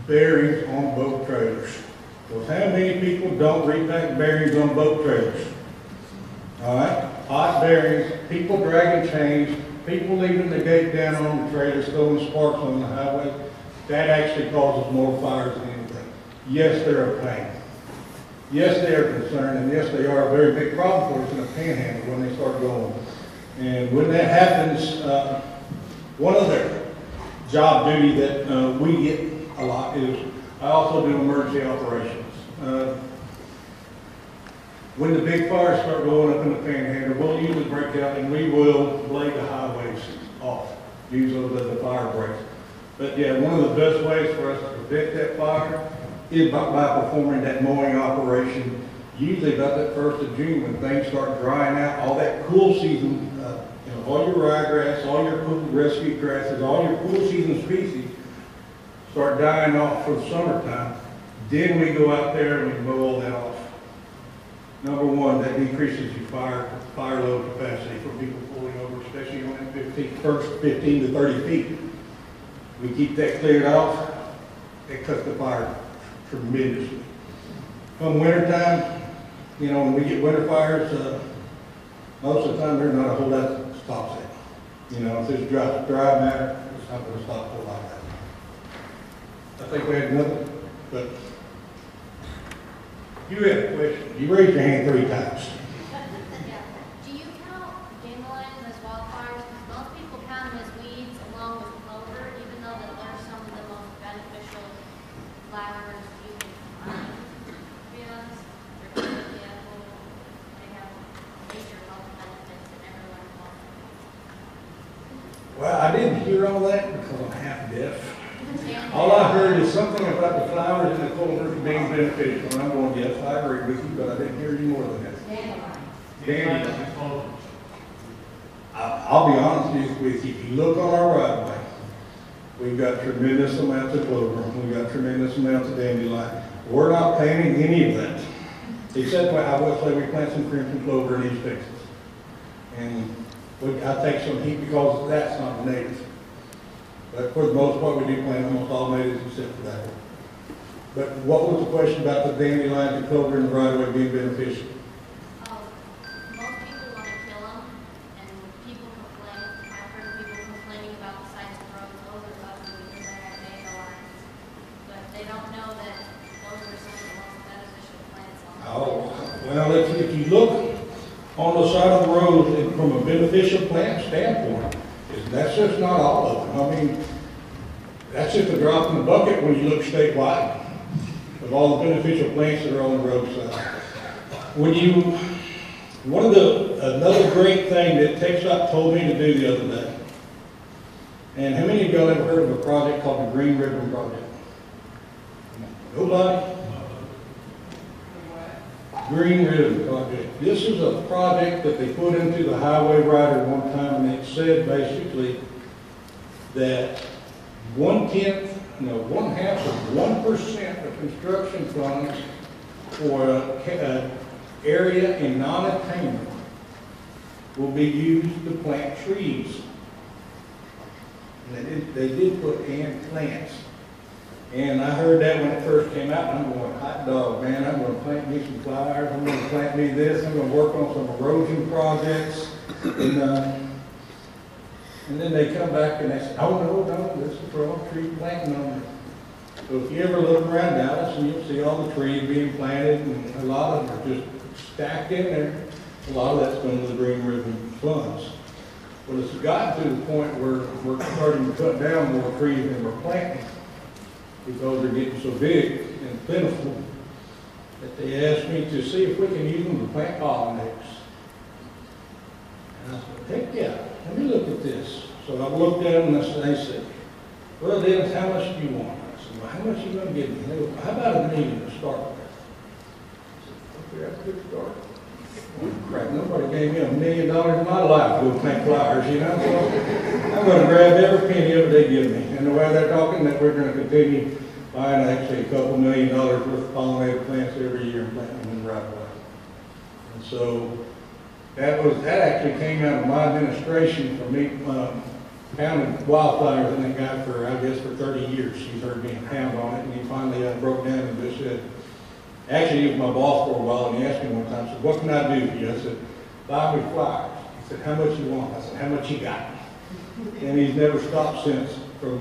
Bearings on boat trailers. Well, how many people don't repack bearings on boat trailers? All right, hot bearings, people dragging chains, people leaving the gate down on the trailers, throwing sparks on the highway. That actually causes more fires than anything. Yes, they're a pain. Yes, they are concerned, and yes, they are a very big problem for us in the panhandle when they start going. And when that happens, one other job duty that we get a lot is I also do emergency operations. When the big fires start going up in the panhandle, we'll usually break out and we will blade the highways off, use those as the fire breaks. But yeah, one of the best ways for us to prevent that fire is by performing that mowing operation, usually about that 1st of June when things start drying out, all that cool season, all your ryegrass, all your cool rescue grasses, all your cool season species start dying off for the summertime. Then we go out there and we mow all that off. Number one, that decreases your fire load capacity for people pulling over, especially on that first 15 to 30 feet. We keep that cleared off, it cuts the fire tremendously. Come wintertime, you know, when we get winter fires, most of the time there's not a whole lot that stops it. You know, if there's dry matter, it's not going to stop a whole lot of that. I think we had another, but you had a question. You raised your hand 3 times. Yeah. Do you count dandelions as wildfires? Because most people count them as weeds along with clover, even though that they're some of the most beneficial flowers you can find. To be honest, they're good for the apple. They have major health benefits and everyone wants them. Well, I didn't hear all that because I'm half deaf. All I heard is something about the flowers and the clover being beneficial, and I'm going, yes, I agree with you, but I didn't hear any more than that. Dandelions. I'll be honest with you, if you look on our right of way, we've got tremendous amounts of clover, we've got tremendous amounts of dandelion. We're not planting any of that, except I will say we plant some crimson clover in East Texas. And I take some heat because that's not native. But for the most part, we do plant almost all natives except for that one. But what was the question about the dandelion and clover in the right of way being beneficial? Most people want to kill them, and people complain. I've heard people complaining about the size of roads. Those are ugly because they have dandelions. But they don't know that those are some of the most beneficial plants on the Oh, well, if you look on the side of the road from a beneficial plant standpoint, that's just not all of them. I mean, that's just a drop in the bucket when you look statewide of all the beneficial plants that are on the roadside. Another great thing that TxDOT told me to do the other day, and how many of y'all ever heard of a project called the Green Ribbon Project? Nobody? Green Ribbon Project. This is a project that they put into the highway rider one time, and it said basically that 1/10, no, 1/2 of 1% of construction funds for an area in non-attainment will be used to plant trees. And they did put in plants. And I heard that when it first came out, and I'm going, hot dog, man, I'm going to plant me some flowers, I'm going to plant me this, I'm going to work on some erosion projects. And then they come back and they say, oh, no, this is for all tree planting on it. So if you ever look around Dallas, and you'll see all the trees being planted, and a lot of them are just stacked in there. A lot of that's going to the Green Ribbon funds. Well, it's gotten to the point where we're starting to cut down more trees than we're planting, because they're getting so big and plentiful that they asked me to see if we can use them to plant pollinators. And I said, heck yeah, let me look at this. So I looked at them and they said, well, Dennis, how much do you want? I said, well, how much are you going to give me? And they go, how about $1 million to start with? I said, okay, that's a good start. Well, crap, nobody gave me $1 million in my life to go plant flowers, you know? So I'm going to grab every penny of it they give me. And the way they're talking, that we're going to continue buying actually a couple $1 million worth of pollinator plants every year and planting them in the right way. And so that actually came out of my administration for me pounding wildflowers in that guy for, I guess, for 30 years. He's heard me pound on it, and he finally broke down and just said, actually, he was my boss for a while, and he asked me one time, said, what can I do for you? I said, buy me flowers. He said, how much you want? I said, how much you got? And he's never stopped since from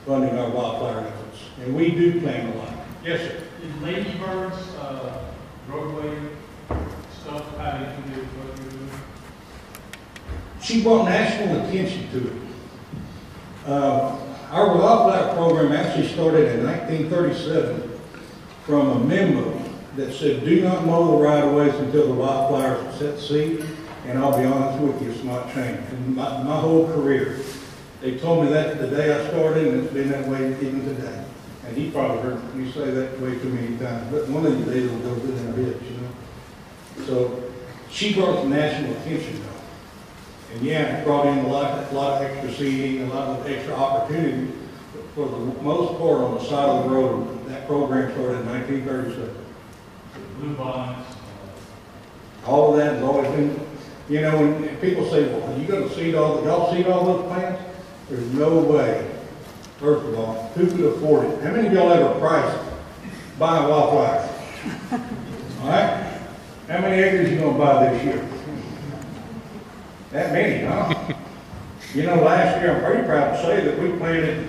funding our wildflower efforts. And we do plant a lot. Yes, sir. Is Ladybird's roadway stuff how they can do what you're doing? She brought national attention to it. Our wildflower program actually started in 1937 from a memo that said, do not mow the right-of-ways until the wildflowers are set seed. And I'll be honest with you, it's not changed. In my whole career, they told me that the day I started, and it's been that way even today. And he probably heard me say that way too many times, but one of these days it'll go good in our heads, you know. So she brought the national attention though. And yeah, it brought in a lot of extra seeding, a lot of extra opportunity. But for the most part on the side of the road, that program started in 1937. Blue bonds. All of that has always been, you know, when people say, well, are you going to seed y'all seed all those plants? There's no way. First of all, who could afford it? How many of y'all ever priced buying wildflowers? All right? How many acres you going to buy this year? That many, huh? You know, last year, I'm pretty proud to say that we planted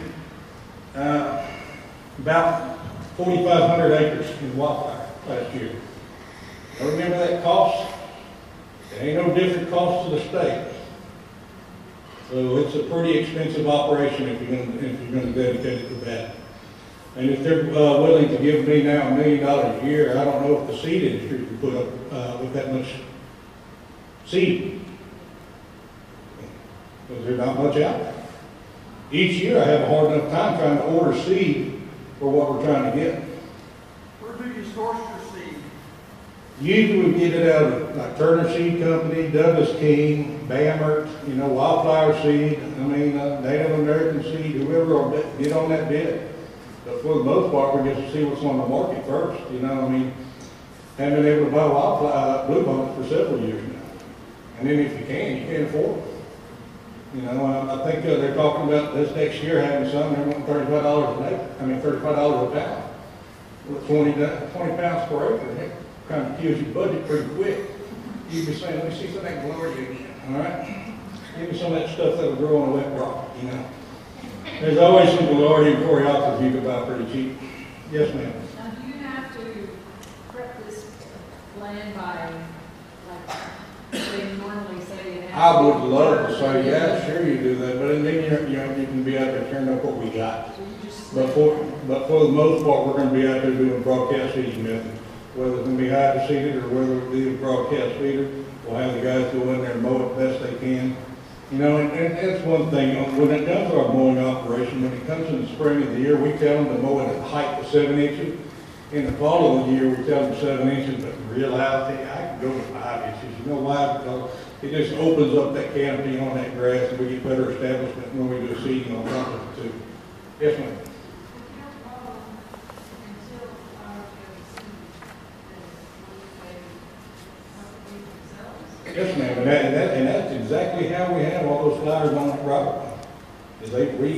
about 4,500 acres in wildflower last year. Now remember that cost? It ain't no different cost to the state. So it's a pretty expensive operation if you're going to dedicate it to that. And if they're willing to give me now $1 million a year, I don't know if the seed industry can put up with that much seed. Because there's not much out there. Each year I have a hard enough time trying to order seed for what we're trying to get. Where do you source your seed? Usually we get it out of like Turner Seed Company, Douglas King, Bammert, you know, Wildflower Seed, Native American Seed, whoever will get on that bid. But for the most part, we get to see what's on the market first, you know, haven't been able to buy wildflower bluebonnet for several years now. And then if you can't afford it. You know, I think they're talking about this next year having some, they're wanting $35 an acre, $35 a pound. With 20 pounds per acre, that kind of kills your budget pretty quick. You'd be saying, let me see some of that glory again, all right? Give me some of that stuff that'll grow on a wet rock, you know? There's always some glory and coreopsis you can buy pretty cheap. Yes, ma'am. Now, do you have to prep this land by, like, they normally say? I would love to say, yeah, sure you do that, but then you can be out there tearing up what we got. But for the most part, we're going to be out there doing broadcast seeding method. Whether it's going to be hydro-seeded or whether it be a broadcast feeder, we'll have the guys go in there and mow it best they can. You know, and that's one thing. When it comes to our mowing operation, when it comes in the spring of the year, we tell them to mow it at a height of 7 inches. In the fall of the year, we tell them 7 inches, but in reality, I can go to 5 inches. You know why? Because it just opens up that canopy on that grass and we get better establishment when we do seeding on top of it too. Yes, ma'am. Yes, ma'am, and that's exactly how we have all those flowers on that property. Is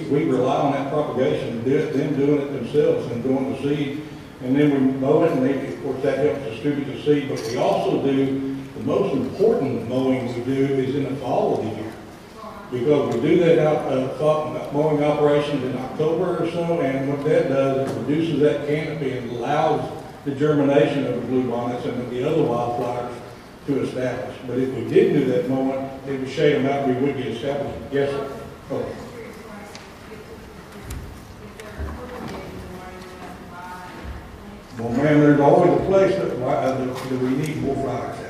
we rely on that propagation, them doing it themselves and doing the seed, and then we mow it, and of course that helps distribute the seed. But we also do the most important mowing we do is in the fall of the year, because we do that mowing operations in October or so, and what that does is reduces that canopy and allows the germination of the bluebonnets and the other wildflowers to establish. But if we didn't do that mowing, it would shade them out, we would get established. Yes, sir. Okay. Well, ma'am, there's always a place that we need more flowers out.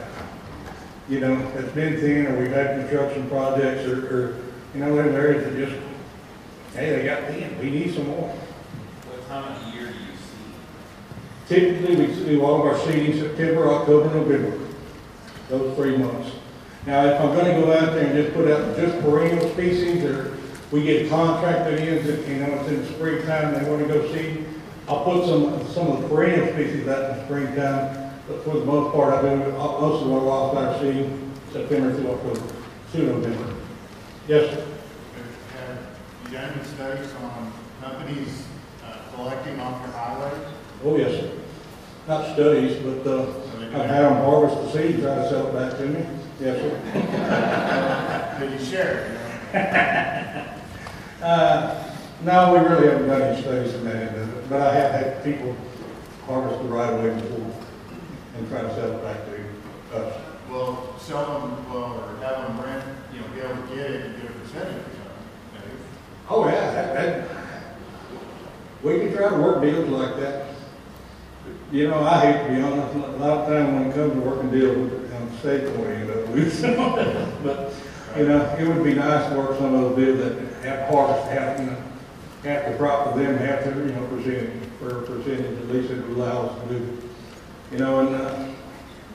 you know, that's been thin, or we've had construction projects, or you know, there's areas that just, hey, they got thin, we need some more. What time of year do you see? Typically, we do all of our seeding September, October, November, those 3 months. Now, if I'm gonna go out there and just put out just perennial species, or we get a contract that ends, you know, it's in the springtime, they wanna go seed, I'll put some of the perennial species out in the springtime, but for the most part, I do most of our wildflower seeding September through October, through November. Yes, sir. Have you done any studies on companies collecting off your highways? Oh, yes, sir. Not studies, but I've had them harvest the seed and try to sell it back to me. Yes, sir. Did you share it? No, we really haven't done any studies in that end of it, but I have had people harvest the right of way before and try to sell it back to us. Well, sell them, or have them rent, you know, be able to get it and get a percentage or something, maybe. Oh, yeah, we can try to work deals like that. You know, I hate to be honest, a lot of time when it comes to working deals, on the state point, end up losing. But, you know, it would be nice to work some of those deals that have harvest, have, you know, have to profit them, have to, you know, percentage, at least it would allow us to do it. You know, and,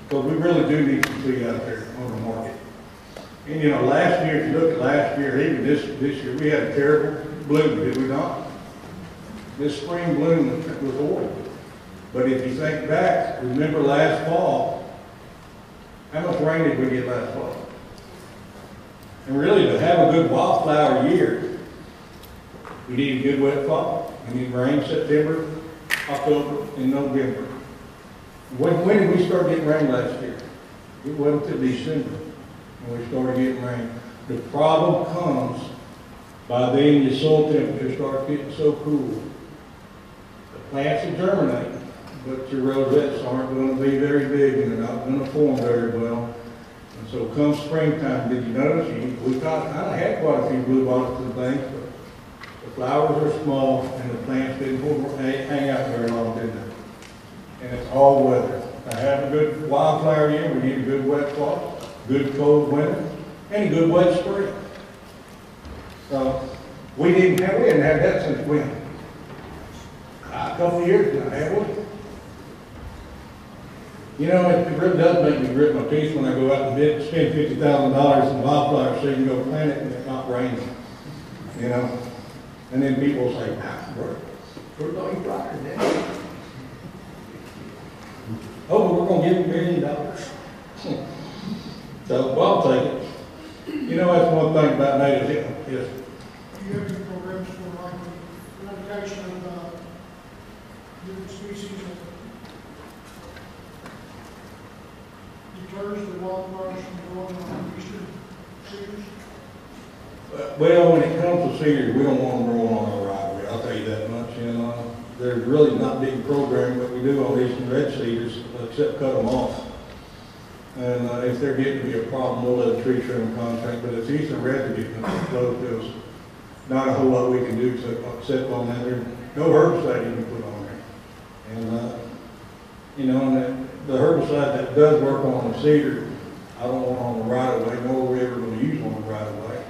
because we really do need some seed out there on the market. And, you know, last year, if you look at last year, even this year, we had a terrible bloom, did we not? This spring bloom was horrible. But if you think back, remember last fall, how much rain did we get last fall? And really, to have a good wildflower year, we need a good wet fall. We need rain September, October, and November. When did we start getting rain last year? It wasn't until December when we started getting rain. The problem comes by then the soil temperature starts getting so cool. The plants will germinate, but your rosettes aren't going to be very big and they're not going to form very well. And so come springtime, did you notice? I had quite a few blue bottles and things, but the flowers are small and the plants didn't hang out very long, did they? And it's all weather. To have a good wildflower year, we need a good wet fall, good cold winter, and a good wet spring. So we hadn't had that since when? A couple of years now, have we? You know, it really does make me grit my teeth when I go out and spend $50,000 in wildflower seed and go plant it and it's not raining. You know? And then people say, we're going to fly now. Oh, but we're going to give them $1 million. So, well, I'll take it. You know, that's one thing about native healing. Yes. Do you have any programs for like eradication of different species that deters the wildflowers from growing on eastern cedars? Well, when it comes to cedars, we don't want them growing on our right of way. I'll tell you that much. You know, there's really not a big program that we do on eastern red cedars except cut them off. And if they're getting to be a problem, we'll let a tree trim contract. But if eastern red are getting close to us, not a whole lot we can do except on that. There's no herbicide you can put on there. And you know, and the herbicide that does work on the cedar, I don't want on the right of way, nor are we ever going to use on the right of way.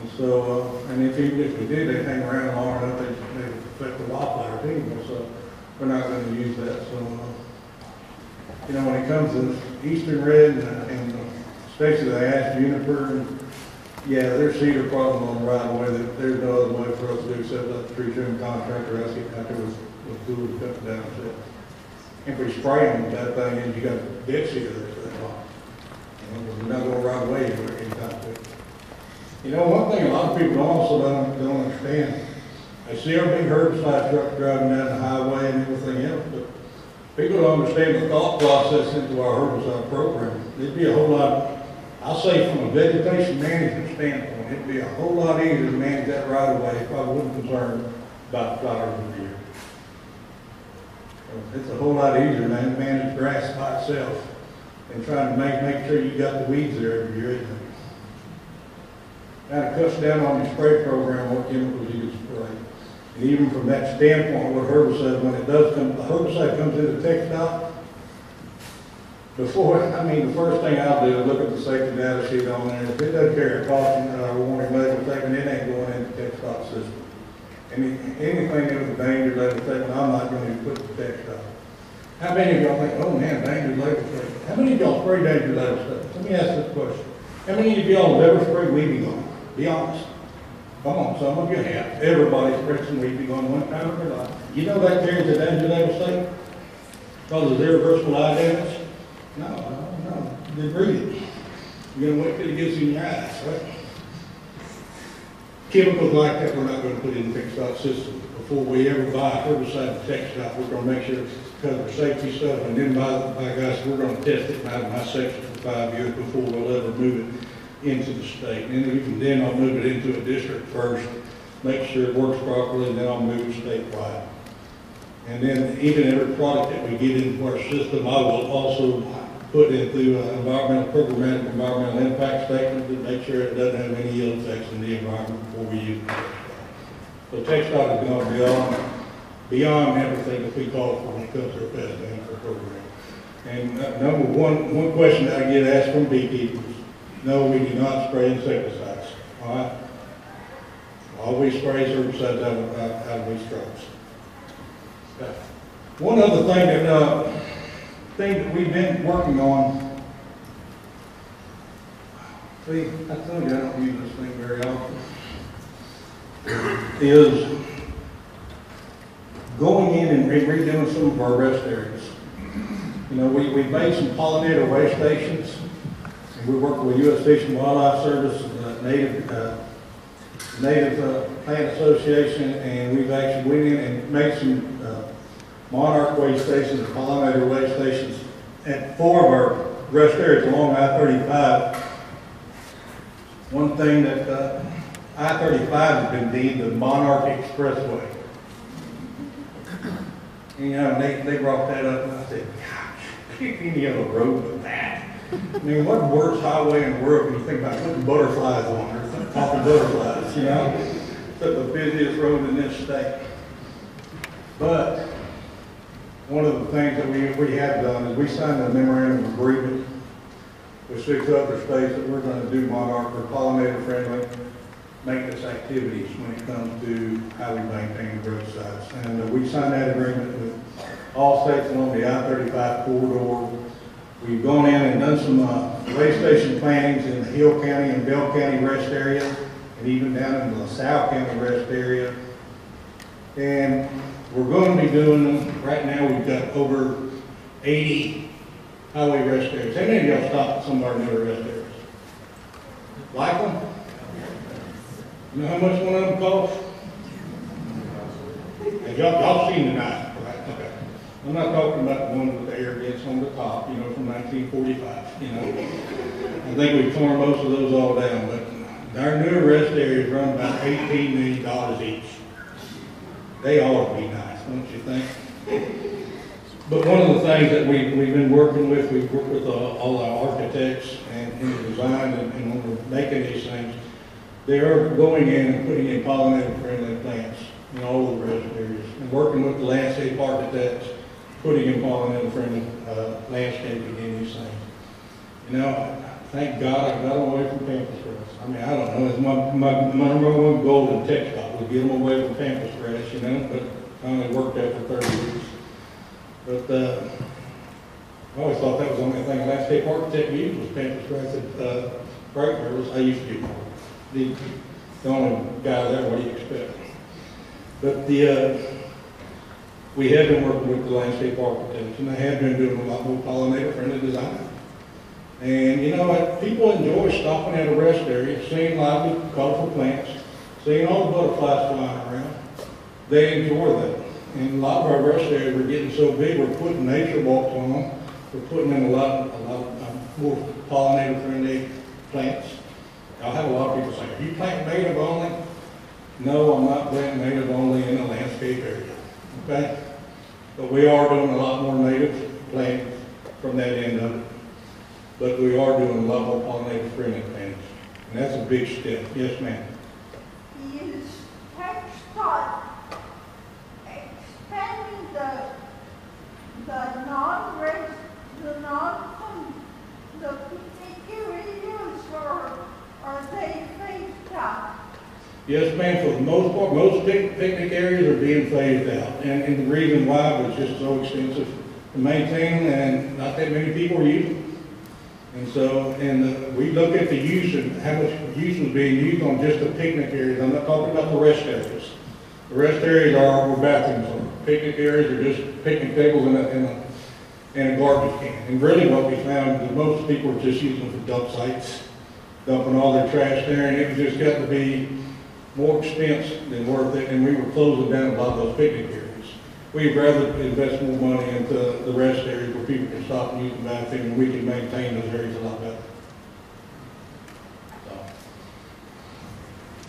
And so, and even if we did, they hang around long enough, they affect the wildflowers anyway. So we're not going to use that. So, you know, when it comes to eastern red and especially the ash juniper, and yeah, there's cedar problem on the right of way. That there's no other way for us to do except let the tree trim contractor else get out there with tools to cut it down. So, if we spray them with that thing, and you got dead cedar that's that long. We're not going right away anytime soon. You know, one thing a lot of people also don't understand, they see our big herbicide trucks driving down the highway and everything else, but people don't understand the thought process into our herbicide program. It'd be a whole lot, I'll say from a vegetation management standpoint, it'd be a whole lot easier to manage that right away if I wasn't concerned about the flowers of the year. It's a whole lot easier to manage grass by itself than trying to make sure you got the weeds there every year, isn't it? Now, it cuts down on your spray program, what chemicals you can spray. And even from that standpoint, what herbicide, when it does come, the herbicide comes into textile, the first thing I'll do is look at the safety data sheet on there. If it doesn't carry a caution or warning label statement, it ain't going into the text dot system. Anything that was a danger label statement, I'm not going to put the text dot. How many of y'all think, oh man, danger label statement? How many of y'all spray danger label statements? Let me ask this question. How many of y'all have ever sprayed weeping gum? Be honest. Come on, some of you have. Everybody's sprayed some weeping gum one time in their life. You know that carries a danger label statement? Because it's irreversible eye damage? No. They breathe it. You're going to wait till it gets in your eyes, right? Chemicals like that we're not going to put in the text dot system. Before we ever buy a herbicide text dot, we're going to make sure it's covered safety stuff, and then by gosh, we're going to test it out of my section for 5 years before we'll ever move it into the state. And then I'll move it into a district first, make sure it works properly, and then I'll move it statewide. And then even every product that we get into our system, I will also put into environmental programmatic environmental impact statement to make sure it doesn't have any ill effects in the environment before we use it. So text dot is going beyond everything that we call for when it comes to our pest management program. And number one question that I get asked from beekeepers, no, we do not spray insecticides. All right? Always spray herbicides out of these trucks. One other thing that we've been working on, see, I told you I don't use this thing very often, is going in and redoing some of our rest areas. You know, we made some pollinator way stations, and we work with U.S. Fish and Wildlife Service, Native Plant Association, and we've actually went in and made some monarch way stations and pollinator way stations at 4 of our rest areas along I-35. One thing that I-35 has been deemed the Monarch Expressway. You know, they brought that up, and I said, gosh, pick any other road but that. I mean, what worst highway in the world can you think about putting butterflies on, or talking butterflies, you know? It's the busiest road in this state. But one of the things that we have done is we signed a memorandum of agreement with 6 other states that we're going to do monarch or pollinator friendly maintenance activities when it comes to how we maintain the roadsides. And we signed that agreement with all states along the I-35 corridor. We've gone in and done some way station plantings in the Hill County and Bell County rest area, and even down in the LaSalle County rest area. And we're going to be doing them, right now we've got over 80 highway rest areas. How many of y'all stopped at some of our newer rest areas? Like them? You know how much one of them costs? Y'all seen the nice, right? Okay. I'm not talking about the one with the air vents on the top, you know, from 1945, you know. I think we've torn most of those all down, but our newer rest areas run about $18 million each. They ought to be nice, don't you think? But one of the things that we've been working with, we've worked with all our architects and in the design and when we're making these things, they are going in and putting in pollinator-friendly plants in all the rest areas, and working with the landscape architects, putting in pollinator-friendly landscaping in these things. You know, thank God I got them away from campus grass. I mean, I don't know, it's my number one goal in text dot was get them away from campus grass, you know, but I only worked there for 30 years. But I always thought that was the only thing a landscape architect used was campus grass at Breakers. I used to be the only guy there, what do you expect? But we have been working with the landscape architects, and they have been doing a lot more pollinator-friendly design. And you know what? People enjoy stopping at a rest area, seeing lively, colorful plants, seeing all the butterflies flying around. They enjoy that. And a lot of our rest areas are getting so big, we're putting nature walks on them. We're putting in a lot more pollinator-friendly plants. I'll have a lot of people say, are you planting native only? No, I'm not planting native only in a landscape area. Okay? But we are doing a lot more native plantings from that end of it. But we are doing a lot more pollinator-friendly plantings. And that's a big step. Yes, ma'am. Is text dot expanding the non-commercial the picnic areas, or are they phased out? Yes, ma'am, for the most part, most picnic areas are being phased out. And the reason why was just so expensive to maintain and not that many people are using. And so, we look at the use and how much use was being used on just the picnic areas. I'm not talking about the rest areas. The rest areas are where bathrooms are. Picnic areas are just picnic tables and a garbage can. And really what we found is most people are just using them for dump sites, dumping all their trash there, and it just got to be more expense than worth it, and we were closing down a lot of those picnic areas. We'd rather invest more money into the rest areas where people can stop and use the bathroom, and we can maintain those areas a lot better. So.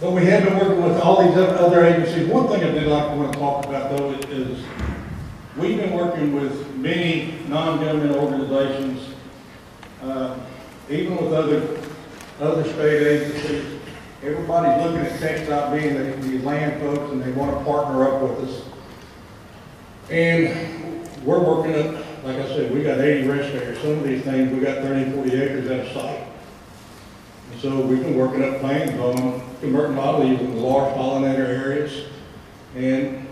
But we have been working with all these other agencies. One thing I did want to talk about, though, is we've been working with many non-government organizations, even with other state agencies. Everybody's looking at TxDOT being the land folks, and they want to partner up with us. And we're working up, like I said, we got 80 rest areas. Some of these things, we got 30, 40 acres at a site. And so we've been working up plans on converting a lot of these into large pollinator areas. And,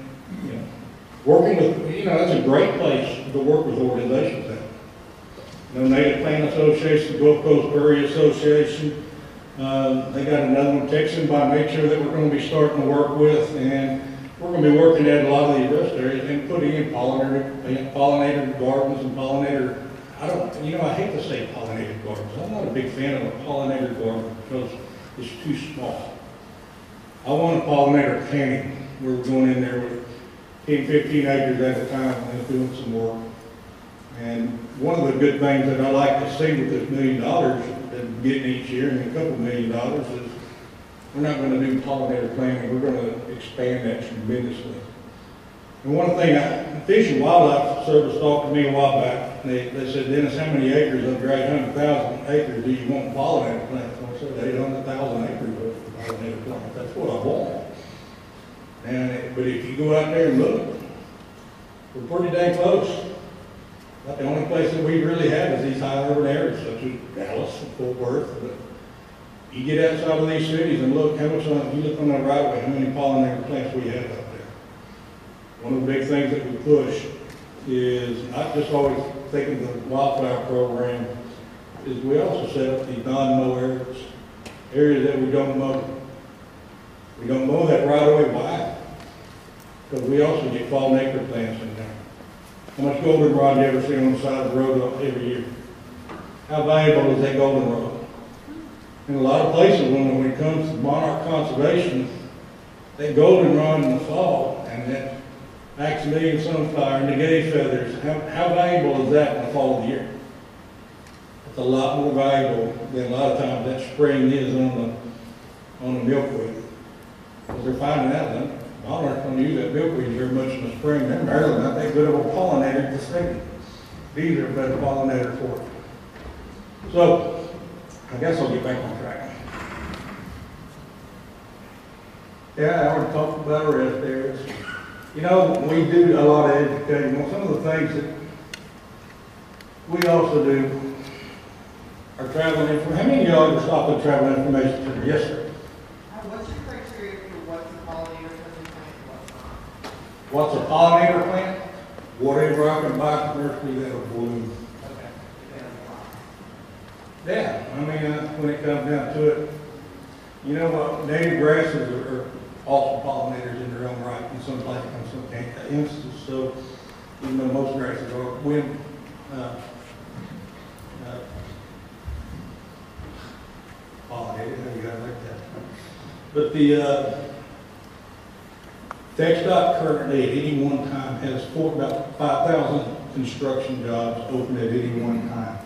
working with, that's a great place to work with organizations at. Native Plant Association, Gulf Coast Prairie Association. They got another one, Texan by Nature, that we're going to be starting to work with, and we're going to be working at a lot of these rest areas and putting in pollinator gardens and pollinator. I hate to say pollinated gardens. I'm not a big fan of a pollinator garden because it's too small. I want a pollinator planting where we're going in there with 10, 15 acres at a time and doing some work. And one of the good things that I like to see with this $1 million that we're getting each year, and a couple $1 million, is we're not going to do pollinator planting. We're going to expand that tremendously. And one thing, Fish and Wildlife Service talked to me a while back. They said, Dennis, how many acres of your 800,000 acres do you want pollinator plants? I said 800,000 acres of pollinator plants. That's what I want. But if you go out there and look, we're pretty dang close. About the only place that we really have is these high urban areas, such as Dallas and Fort Worth. But you get outside of these cities and look how much you look on that right away, how many pollinator plants we have out there. One of the big things that we push is not just always thinking of the wildfire program, is we also set up these non-mow areas that we don't mow. We don't mow that right away. Why? Because we also get fall acre plants in there. How much goldenrod do you ever see on the side of the road every year? How valuable is that goldenrod? In a lot of places, when it comes to monarch conservation, that goldenrod in the fall and that Maximilian sunflower and the gay feathers, how valuable is that in the fall of the year? It's a lot more valuable than a lot of times that spring is on the milkweed. Because they're finding out that monarchs don't use that milkweed very much in the spring. They're barely not that good of a pollinator to see. These are a better pollinator for it. So, I guess I'll get back on track. Yeah, I already talked about our rest areas. We do a lot of educating. Well, some of the things that we also do are traveling information. How many of y'all ever stopped at Travel Information Center? Yes, sir. What's your criteria for what's a pollinator plant and what's not? What's a pollinator plant? Whatever I can buy commercially that'll bloom. Yeah, when it comes down to it, native grasses are awesome pollinators in their own right in some instances. So, even though most grasses are wind pollinated, you got like that. But the TxDOT currently at any one time has about 5,000 construction jobs open at any one time.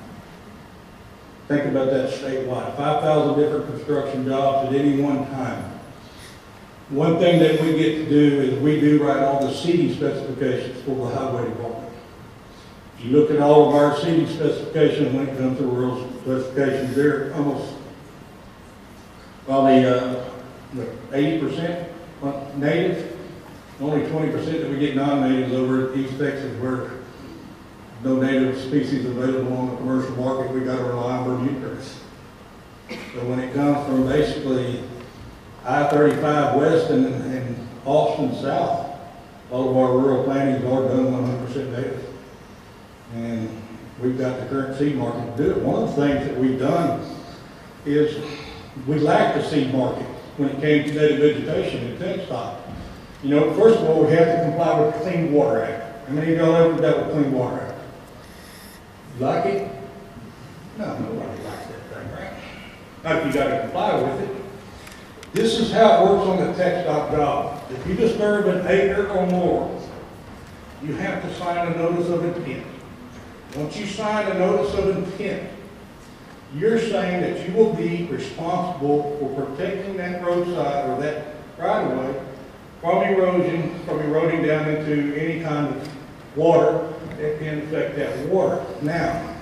Think about that statewide, 5,000 different construction jobs at any one time. One thing that we get to do is we do write all the seating specifications for the highway department. If you look at all of our seating specifications when it comes to rural specifications, they're almost probably 80% native, only 20% that we get non-natives over at East Texas, where no native species available on the commercial market, we got to rely on Bermuda grass. So when it comes from basically I-35 west and Austin south, all of our rural plantings are done 100% native. And we've got the current seed market to do it. One of the things that we've done is we lacked a seed market when it came to native vegetation and tent stock. You know, first of all, we had to comply with the Clean Water Act. How many of y'all ever dealt with Clean Water Act? You like it? No, nobody likes that thing, right? Not if you got to comply with it. This is how it works on the tech stock job. If you disturb an acre or more, you have to sign a notice of intent. Once you sign a notice of intent, you're saying that you will be responsible for protecting that roadside or that right-of-way from erosion, from eroding down into any kind of water that can affect that water. Now,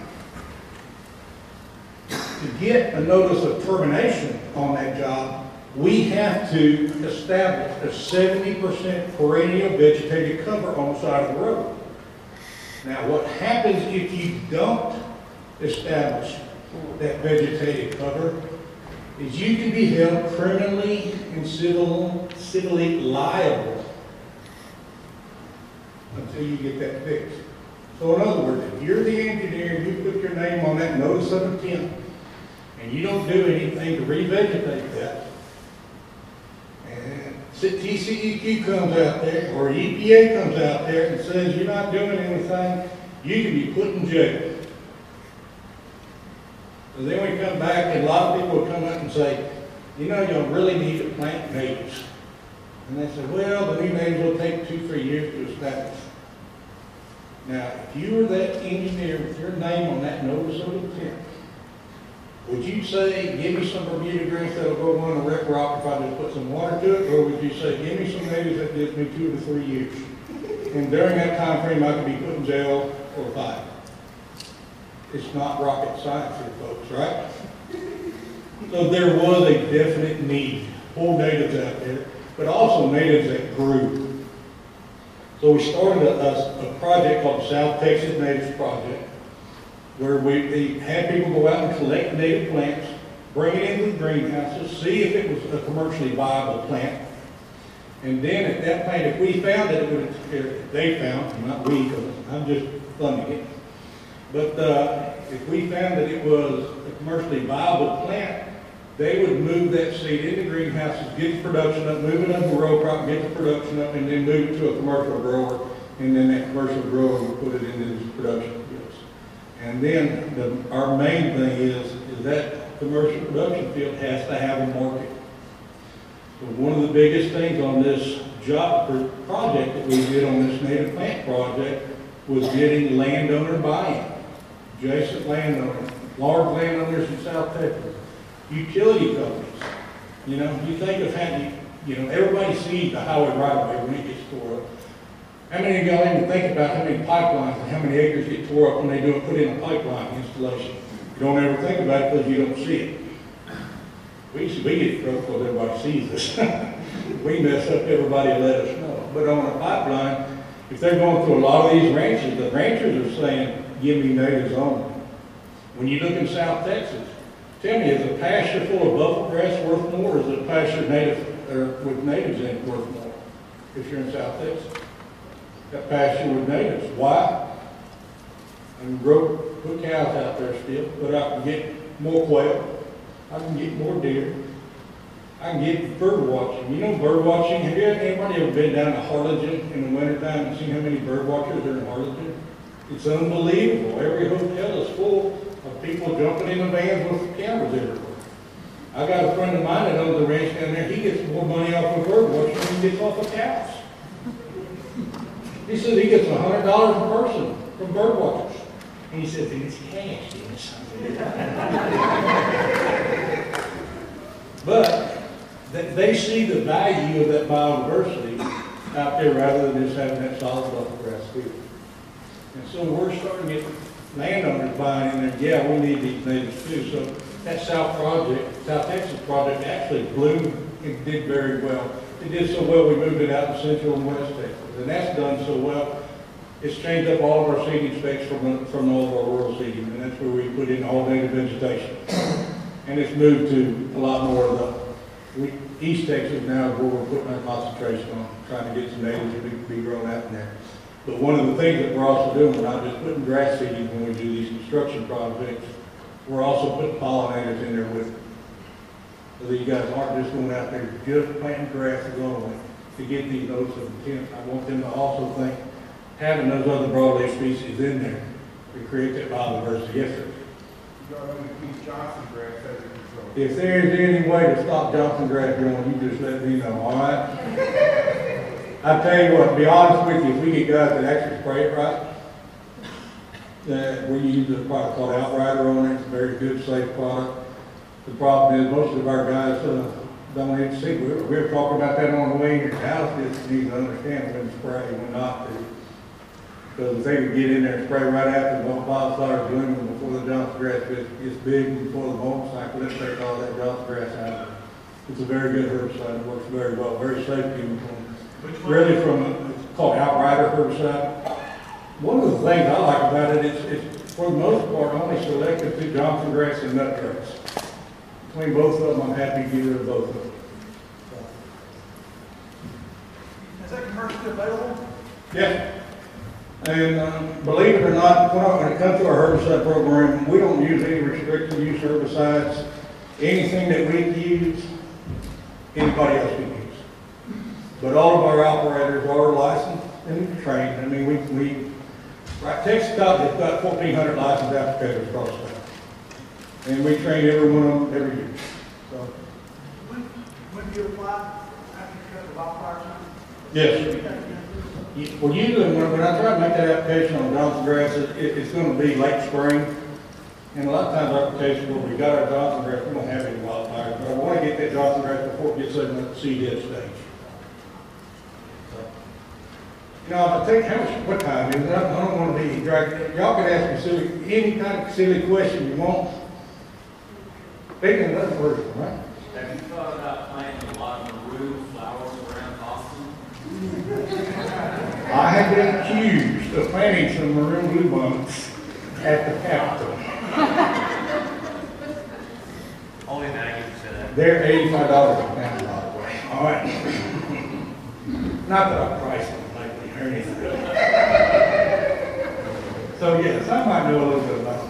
to get a notice of termination on that job, we have to establish a 70% perennial vegetated cover on the side of the road. Now, what happens if you don't establish that vegetated cover is you can be held criminally and civilly liable until you get that fixed. So in other words, if you're the engineer and you put your name on that notice of intent and you don't do anything to revegetate that, and TCEQ comes out there or EPA comes out there and says you're not doing anything, you can be put in jail. So then we come back and a lot of people will come up and say, you know, you really need to plant natives. And they say, well, the new natives will take 2-3 years to establish. Now, if you were that engineer with your name on that notice of intent, would you say, give me some Bermuda grass that'll go on a wreck rock if I just put some water to it? Or would you say, give me some natives that gives me 2 to 3 years? And during that time frame, I could be put in jail or fined. It's not rocket science here, folks, right? So there was a definite need for natives out there, but also natives that grew. So we started a project called the South Texas Natives Project, where we had people go out and collect native plants, bring it into the greenhouses, see if it was a commercially viable plant. And then at that plant, if we found that it would, if they found, not we, because I'm just funding it, but if we found that it was a commercially viable plant, they would move that seed into greenhouses, get the production up, move it up the row crop, get the production up, and then move it to a commercial grower, and then that commercial grower would put it into his production fields. And then our main thing is that commercial production field has to have a market. So one of the biggest things on this project that we did on this native plant project was getting landowner buy-in. Adjacent landowners, large landowners in South Texas, utility companies. You know, you think of how everybody sees the highway right away when it gets tore up. How many of y'all even think about how many pipelines and how many acres get tore up when they put in a pipeline installation? You don't ever think about it because you don't see it. We get trouble because everybody sees us. We mess up, everybody let us know. But on a pipeline, if they're going through a lot of these ranches, the ranchers are saying, give me natives only. When you look in South Texas, tell me, is a pasture full of buffalo grass worth more, or is a pasture with natives in it worth more? If you're in South Texas, that pasture with natives. Why? I can put cows out there still, but I can get more quail. I can get more deer. I can get bird watching. You know bird watching? Have anybody ever been down to Harlingen in the wintertime and seen how many bird watchers are in Harlingen? It's unbelievable. Every hotel is full of people jumping in the vans with cameras everywhere. I got a friend of mine that owns a ranch down there. He gets more money off of bird watching than he gets off of cows. He says he gets $100 a person from bird watchers. And he says, it's cash, Dennis. But they see the value of that biodiversity out there rather than just having that solid buffalo grass field. And so we're starting to get landowners buying in there, yeah, we need these natives too. So that South Texas project actually bloomed and did very well. It did so well we moved it out to Central and West Texas. And that's done so well, It's changed up all of our seeding specs from all of our rural seeding, and that's where we put in all native vegetation. And it's moved to a lot more of East Texas now is where we're putting our concentration on, trying to get some natives to be grown out in there. But one of the things that we're also doing, we're not just putting grass seeding when we do these construction projects, we're also putting pollinators in there with it. So these guys aren't just going out there just planting grass alone to get these notes of intent. I want them to also think having those other broadleaf species in there to create that biodiversity. Yes, sir. You are going to keep Johnson grass under control. If there is any way to stop Johnson grass growing, you just let me know, all right? I tell you what, to be honest with you, if we get guys that actually spray it right, we use a product called Outrider on it. It's a very good, safe product. The problem is most of our guys don't even see. We were talking about that on the way in your house. Just need to understand when to spray and when not to. Because if they could get in there and spray right after the wildflowers blooming before the Johnson grass gets big and before the bulb cycle, let's take all that Johnson grass out. It's a very good herbicide. It works very well, very safe chemical. Really it's called Outrider herbicide. One of the things I like about it is it's for the most part only selected to Johnson grass and nutgrass. Between both of them, I'm happy to get rid of both of them. Is that commercially available? Yeah. And believe it or not, when it comes to our herbicide program, we don't use any restricted use herbicides. Anything that we use, anybody else can use. But all of our operators are licensed and trained. I mean, Texas has got 1,400 licensed applicators across the state. And we train every one of them every year. So. When do you apply? After you cut the wildfire time? Yes. Well, usually when I try to make that application on Johnson grass, it's going to be late spring. And a lot of times our application where we got our Johnson grass, we don't have any wildfires. But I want to get that Johnson grass before it gets in the seed head stage. You know, I think what time is it? I don't want to be dragging. Y'all can ask me any kind of silly question you want. Speaking of that word, right? Have you thought about planting a lot of maroon flowers around Austin? I have been accused of planting some maroon bluebonnet at the Capitol. Only 90%. They're $85 a pound, by the way. All right. Not that I price them lately or anything. So yes, I might know a little bit about it.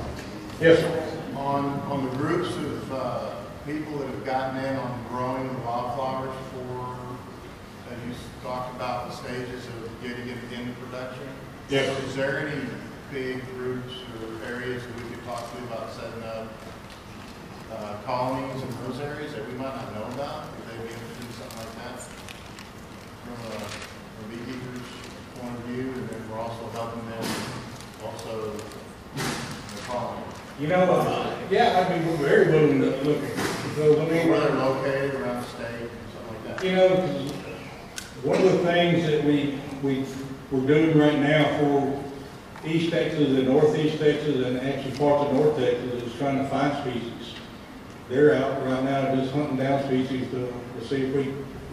Yes, sir. On the groups of people that have gotten in on growing the wildflowers as you talked about the stages of getting it into production. Yes. So is there any big groups or areas that we could talk to about setting up colonies in those areas that we might not know about? Would they be interested in something like that from a beekeeper's point of view? And then we're also helping them also the colony. You know, yeah, I'd be very willing to look at it. Because, I mean, where they're located around the state and something like that. You know, one of the things that we're doing right now for East Texas and Northeast Texas and actually parts of North Texas is trying to find species. They're out right now just hunting down species to see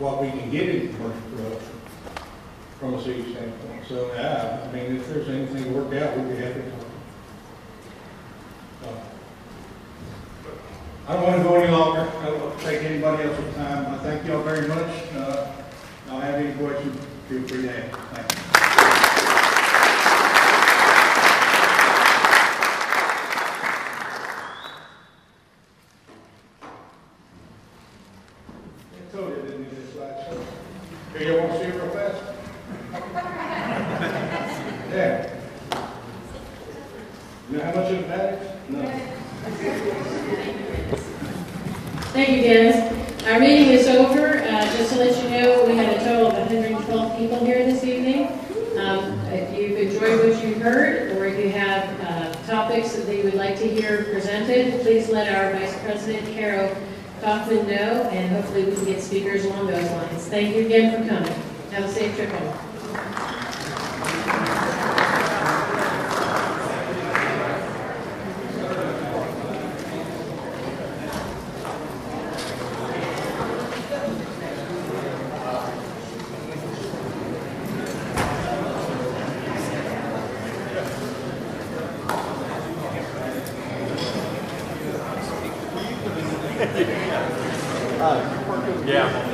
what we can get in commercial production from a seed standpoint. So, yeah, I mean, if there's anything to work out, we'd be happy to talk. I don't want to go any longer. I don't want to take anybody else's time. I thank you all very much. If y'all have any questions, feel free to ask. Thank you. I told you I didn't need this slideshow. Here, you want to see it real fast? Yeah. You know how much it matters? No. Thank you, Dennis. Our meeting is over. Just to let you know, we had a total of 112 people here this evening. If you've enjoyed what you've heard, or if you have topics that you would like to hear presented, please let our Vice President, Carol Kaufman, know, and hopefully we can get speakers along those lines. Thank you again for coming. Have a safe trip home. Yeah.